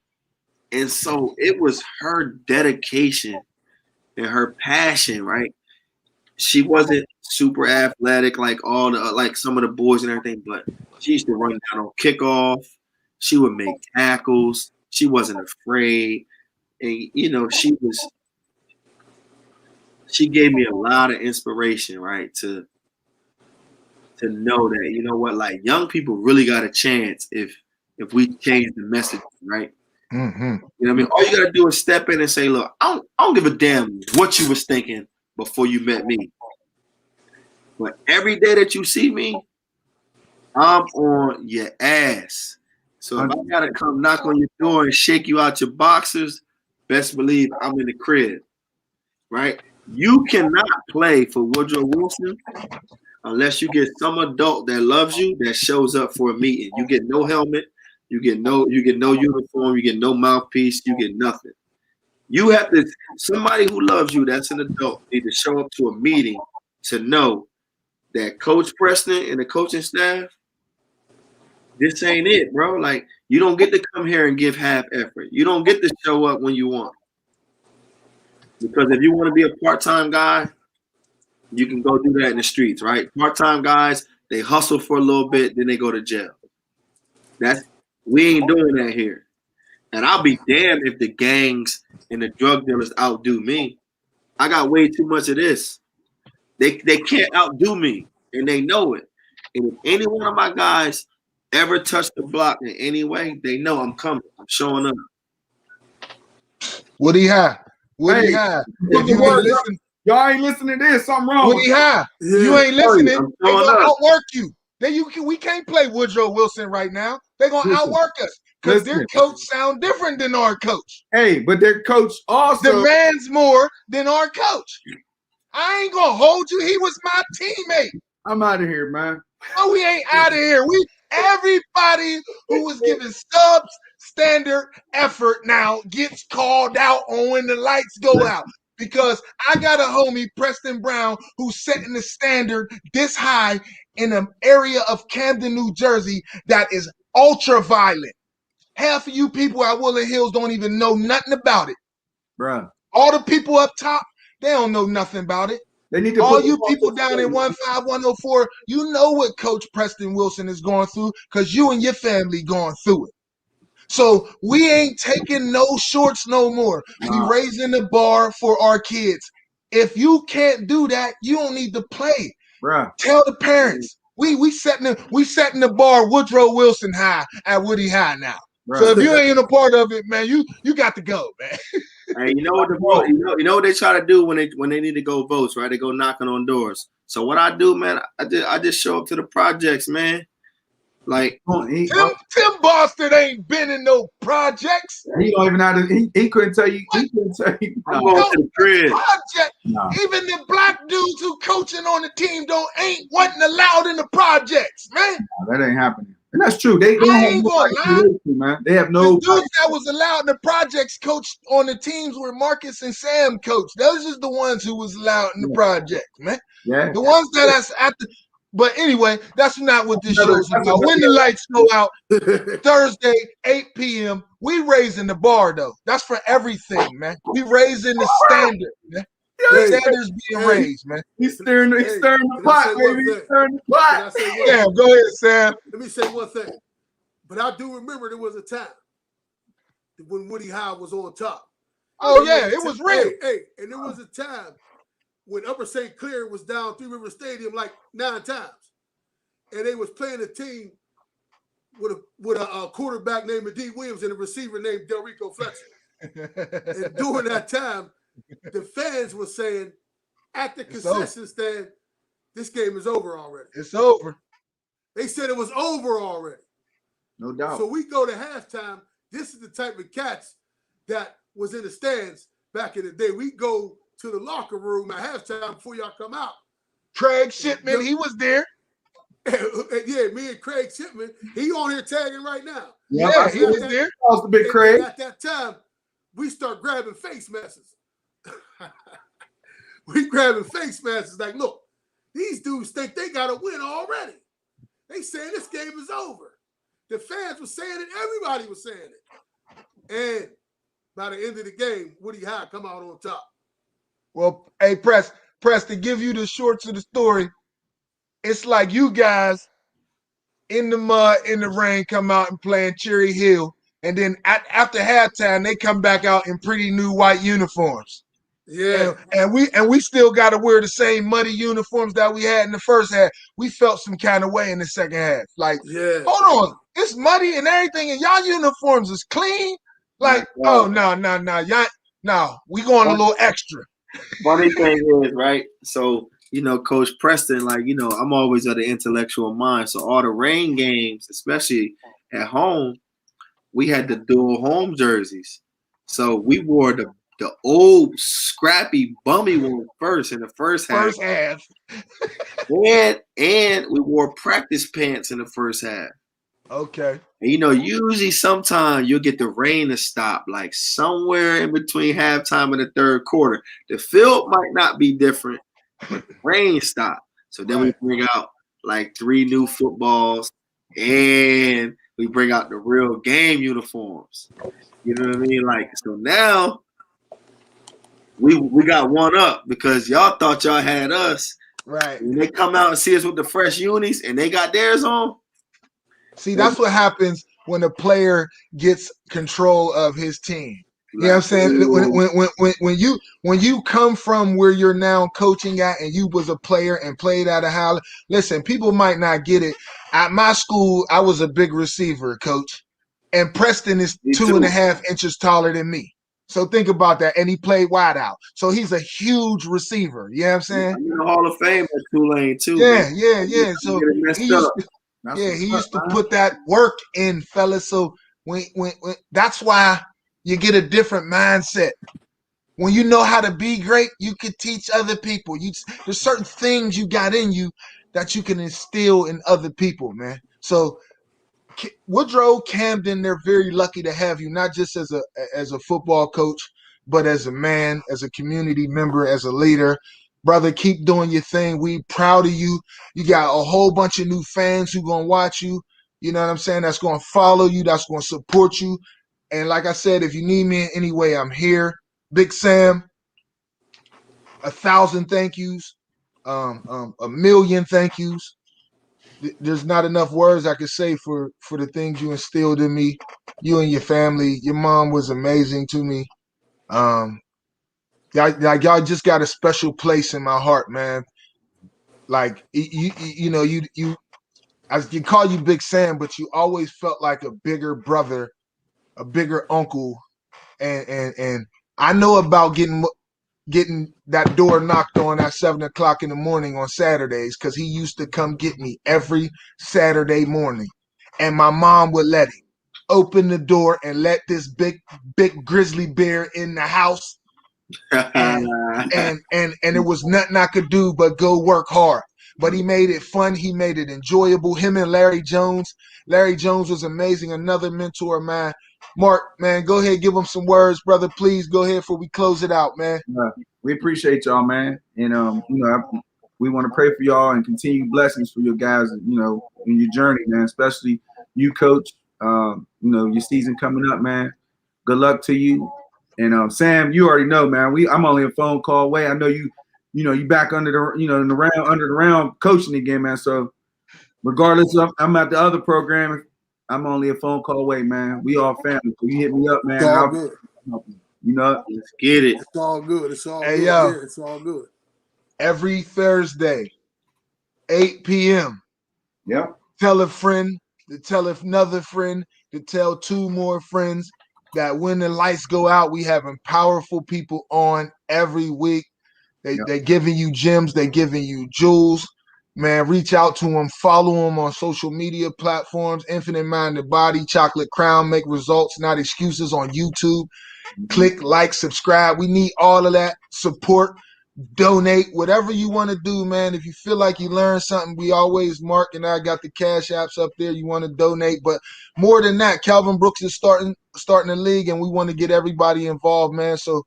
And so it was her dedication and her passion, right? She wasn't super athletic like some of the boys and everything, but she used to run down on kickoff. She would make tackles. She wasn't afraid. And, you know, she gave me a lot of inspiration, right? To know that, you know what, like, young people really got a chance if we change the message, right? Mm-hmm. You know what I mean? All you got to do is step in and say, look, I don't give a damn what you was thinking before you met me. But every day that you see me, I'm on your ass. So if I got to come knock on your door and shake you out your boxers, best believe I'm in the crib, right? You cannot play for Woodrow Wilson unless you get some adult that loves you, that shows up for a meeting. You get no helmet. You get no uniform, you get no mouthpiece, you get nothing. You have to, somebody who loves you, that's an adult, need to show up to a meeting to know that Coach Preston and the coaching staff, this ain't it, bro. Like, you don't get to come here and give half effort. You don't get to show up when you want. Because if you want to be a part-time guy, you can go do that in the streets, right? Part-time guys, they hustle for a little bit, then they go to jail. We ain't doing that here. And I'll be damned if the gangs and the drug dealers outdo me. I got way too much of this. They can't outdo me, and they know it. And if any one of my guys ever touch the block in any way, they know I'm coming. I'm showing up. What he have? Hey, If you ain't listen, y'all ain't listening to this, something wrong. what he have? You ain't listening. They gonna up. outwork you. We can't play Woodrow Wilson right now. They're gonna outwork us because their coach sound different than our coach. Hey, but their coach also demands more than our coach. I ain't gonna hold you. He was my teammate. I'm out of here, man. No, we ain't out of here. Everybody who was giving substandard effort now gets called out on when the lights go out. Because I got a homie, Preston Brown, who's setting the standard this high in an area of Camden, New Jersey that is ultra violent. Half of you people at Woodland Hills don't even know nothing about it. Bruh. All the people up top, they don't know nothing about it. They need to all you people down in 15104, you know what Coach Preston Wilson is going through because you and your family going through it. So we ain't taking no shorts no more. We raising the bar for our kids. If you can't do that, you don't need to play. Bruh. Tell the parents. We setting the bar Woodrow Wilson high at Woody High now. Bruh. So if you ain't a part of it, man, you got to go, man. Hey, you know what you know what they try to do when they need to go votes, right? They go knocking on doors. So what I do, man, I just show up to the projects, man. Like Tim Boston ain't been in no projects. He don't even know how to. He couldn't tell you. He couldn't tell you. I'm going to the crib. No. Even the black dudes who coaching on the team wasn't allowed in the projects, man. No, that ain't happening. And that's true. They ain't gonna lie. Man. They have no. The dudes that was allowed in the projects coached on the teams where Marcus and Sam coached. Those is the ones who was allowed in the projects, man. Yeah. The ones that's at the. But anyway, that's not what this show's about. When the lights go out, Thursday, 8 p.m., we raising the bar, though. That's for everything, man. We raising the standard, man. Hey, Standards being raised, man. He's stirring the can I pot, say one baby. He's thing? stirring the Can I pot. say one Yeah, thing? go ahead, Sam. Let me say one thing. But I do remember there was a time when Woody High was on top. Oh yeah, it was real. Hey, and there was a time when Upper St. Clair was down Three River Stadium like 9 times, and they was playing a team with a quarterback named D. Williams and a receiver named Delrico Fletcher. And during that time, the fans were saying at the concession stand, this game is over already. It's over. They said it was over already. No doubt. So we go to halftime. This is the type of cats that was in the stands back in the day. We go to the locker room at halftime before y'all come out. Craig Shipman, he was there. Yeah, me and Craig Shipman, he on here tagging right now. Yeah, he was there. That was the big Craig. And at that time, we start grabbing face masks. We grabbing face masks like, look, these dudes think they got to win already. They saying this game is over. The fans were saying it. Everybody was saying it. And by the end of the game, Woody High come out on top. Well, hey, Press, to give you the shorts of the story, it's like you guys in the mud, in the rain, come out and playing Cherry Hill. And then after halftime, they come back out in pretty new white uniforms. Yeah. And we still got to wear the same muddy uniforms that we had in the first half. We felt some kind of way in the second half. Like, hold on, it's muddy and everything, and y'all uniforms is clean. Like, oh no, y'all, no, we going a little extra. Funny thing is, right? So, Coach Preston, like, I'm always of the intellectual mind. So all the rain games, especially at home, we had the dual home jerseys. So we wore the old scrappy bummy one first in the first half. and we wore practice pants in the first half. Okay. And usually sometimes you'll get the rain to stop, like somewhere in between halftime and the third quarter. The field might not be different, but the rain stop. So then we bring out like 3 new footballs and we bring out the real game uniforms. You know what I mean? Like, so now we got one up because y'all thought y'all had us. Right. When they come out and see us with the fresh unis and they got theirs on. See, that's what happens when a player gets control of his team. You know what I'm saying? When you come from where you're now coaching at and you was a player and played out of Howland, listen, people might not get it. At my school, I was a big receiver, coach. And Preston is 2.5 inches taller than me. So think about that. And he played wide out. So he's a huge receiver. You know what I'm saying? I'm in the Hall of Fame at Tulane too. Yeah. So he used to put that work in, fellas. So when that's why you get a different mindset. When you know how to be great, you can teach other people. There's certain things you got in you that you can instill in other people, man. So Woodrow, Camden, they're very lucky to have you, not just as a football coach, but as a man, as a community member, as a leader. Brother, keep doing your thing. We proud of you. You got a whole bunch of new fans who going to watch you. You know what I'm saying? That's going to follow you. That's going to support you. And like I said, if you need me in any way, I'm here. Big Sam, 1,000 thank yous, 1,000,000 thank yous. There's not enough words I could say for the things you instilled in me, you and your family. Your mom was amazing to me. Y'all just got a special place in my heart, man. Like you I can call you Big Sam, but you always felt like a bigger brother, a bigger uncle, and I know about getting that door knocked on at 7 o'clock in the morning on Saturdays because he used to come get me every Saturday morning. And my mom would let him open the door and let this big grizzly bear in the house. And it was nothing I could do but go work hard. But he made it fun. He made it enjoyable. Him and Larry Jones. Larry Jones was amazing. Another mentor of mine. Mark, man, go ahead, give him some words, brother. Please go ahead before we close it out, man. We appreciate y'all, man. And we want to pray for y'all and continue blessings for your guys, in your journey, man. Especially you, coach. Your season coming up, man. Good luck to you. And Sam, you already know, man. I'm only a phone call away. I know you back under the round coaching again, man. So regardless of I'm at the other program, I'm only a phone call away, man. We all family. So you hit me up, man. It's all good. Let's get it. It's all good. It's all Hey, good. yo. Yeah, it's all good. Every Thursday, 8 p.m. Yep. Tell a friend to tell another friend to tell 2 more friends that when the lights go out, we having powerful people on every week. They're giving you gems. They're giving you jewels. Man, reach out to them. Follow them on social media platforms. Infinite Minded Body, Chocolate Crown, Make Results, Not Excuses on YouTube. Click, like, subscribe. We need all of that support. Donate, whatever you want to do, man. If you feel like you learned something, we always, Mark and I got the cash apps up there. You want to donate, but more than that, Calvin Brooks is starting the league, and we want to get everybody involved, man. So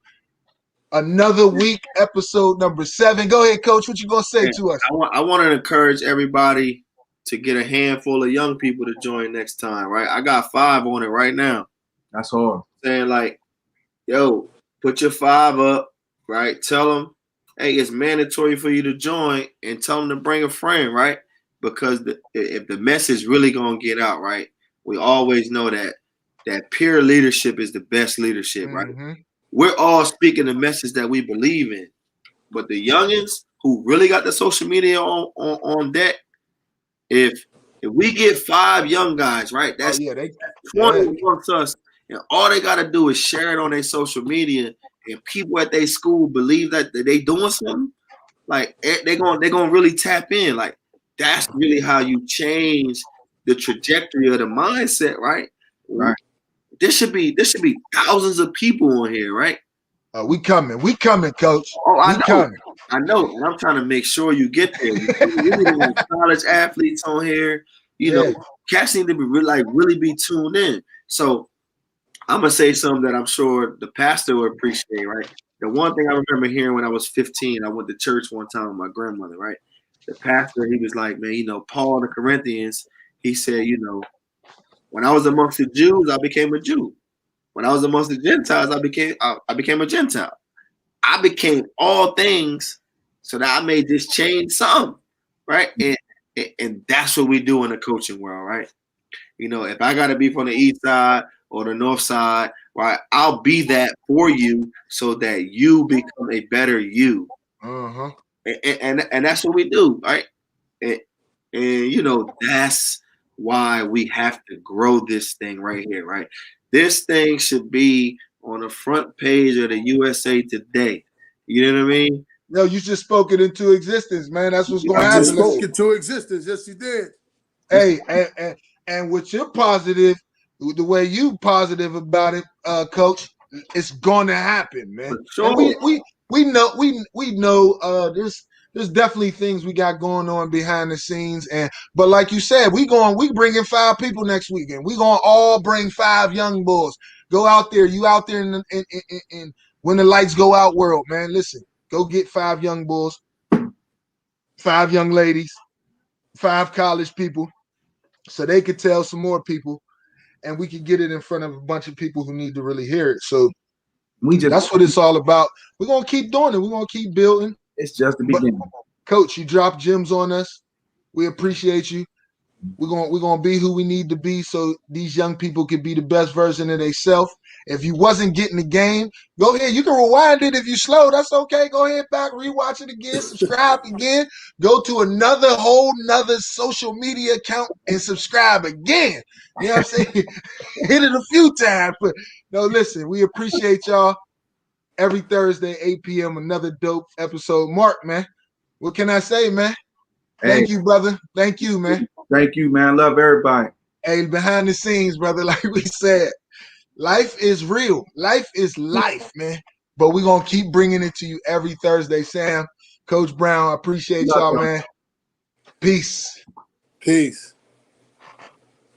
another week, episode number 7. Go ahead, Coach. What you gonna say to us? I want to encourage everybody to get a handful of young people to join next time, right? I got 5 on it right now. That's all. Saying like, yo, put your 5 up, right? Tell them, hey, it's mandatory for you to join, and tell them to bring a friend, right? Because if the message really gonna get out, right, we always know that peer leadership is the best leadership, right? Mm-hmm. We're all speaking the message that we believe in, but the youngins who really got the social media on deck, if we get 5 young guys, right, that's 20 amongst us, and all they gotta do is share it on their social media, and people at their school believe that they doing something, like they're gonna really tap in. Like that's really how you change the trajectory of the mindset, right? Right. There should be thousands of people on here, right? We coming, Coach. Oh, I know. Coming. I know, and I'm trying to make sure you get there. We need college athletes on here. You know, cats need to be really be tuned in. So I'm gonna say something that I'm sure the pastor will appreciate, right? The one thing I remember hearing when I was 15, I went to church one time with my grandmother, right? The pastor, he was like, man, Paul and the Corinthians, he said, when I was amongst the Jews, I became a Jew. When I was amongst the Gentiles, I became a Gentile. I became all things so that I may just change some, right? And that's what we do in the coaching world, right? If I got to be from the east side or the north side, right, I'll be that for you so that you become a better you. Uh-huh. And that's what we do, right? And that's why we have to grow this thing right here, right? This thing should be on the front page of the USA Today. You know what I mean? No, you just spoke it into existence, man. That's what's going to happen. I just spoke it to existence. Yes, you did. Hey, and with your positive, the way you positive about it, Coach, it's going to happen, man. Sure. And we know there's definitely things we got going on behind the scenes, but like you said, we bringing 5 people next weekend. We gonna all bring 5 young boys. Go out there, you out there in when the lights go out world, man. Listen, go get 5 young boys, 5 young ladies, 5 college people, so they could tell some more people, and we could get it in front of a bunch of people who need to really hear it. So that's what it's all about. We're gonna keep doing it. We're gonna keep building. It's just the beginning. Coach, you dropped gems on us. We appreciate you. We're gonna be who we need to be so these young people can be the best version of themselves. If you wasn't getting the game, go ahead. You can rewind it if you slow. That's okay. Go ahead back, rewatch it again, subscribe again. Go to another social media account and subscribe again. You know what I'm saying? Hit it a few times. But no, listen, we appreciate y'all. Every Thursday, 8 p.m., another dope episode. Mark, man, what can I say, man? Thank you, brother. Thank you, man. Thank you, man. Love everybody. Hey, behind the scenes, brother, like we said, life is real. Life is life, man. But we're going to keep bringing it to you every Thursday. Sam, Coach Brown, I appreciate y'all, man. Peace. Peace.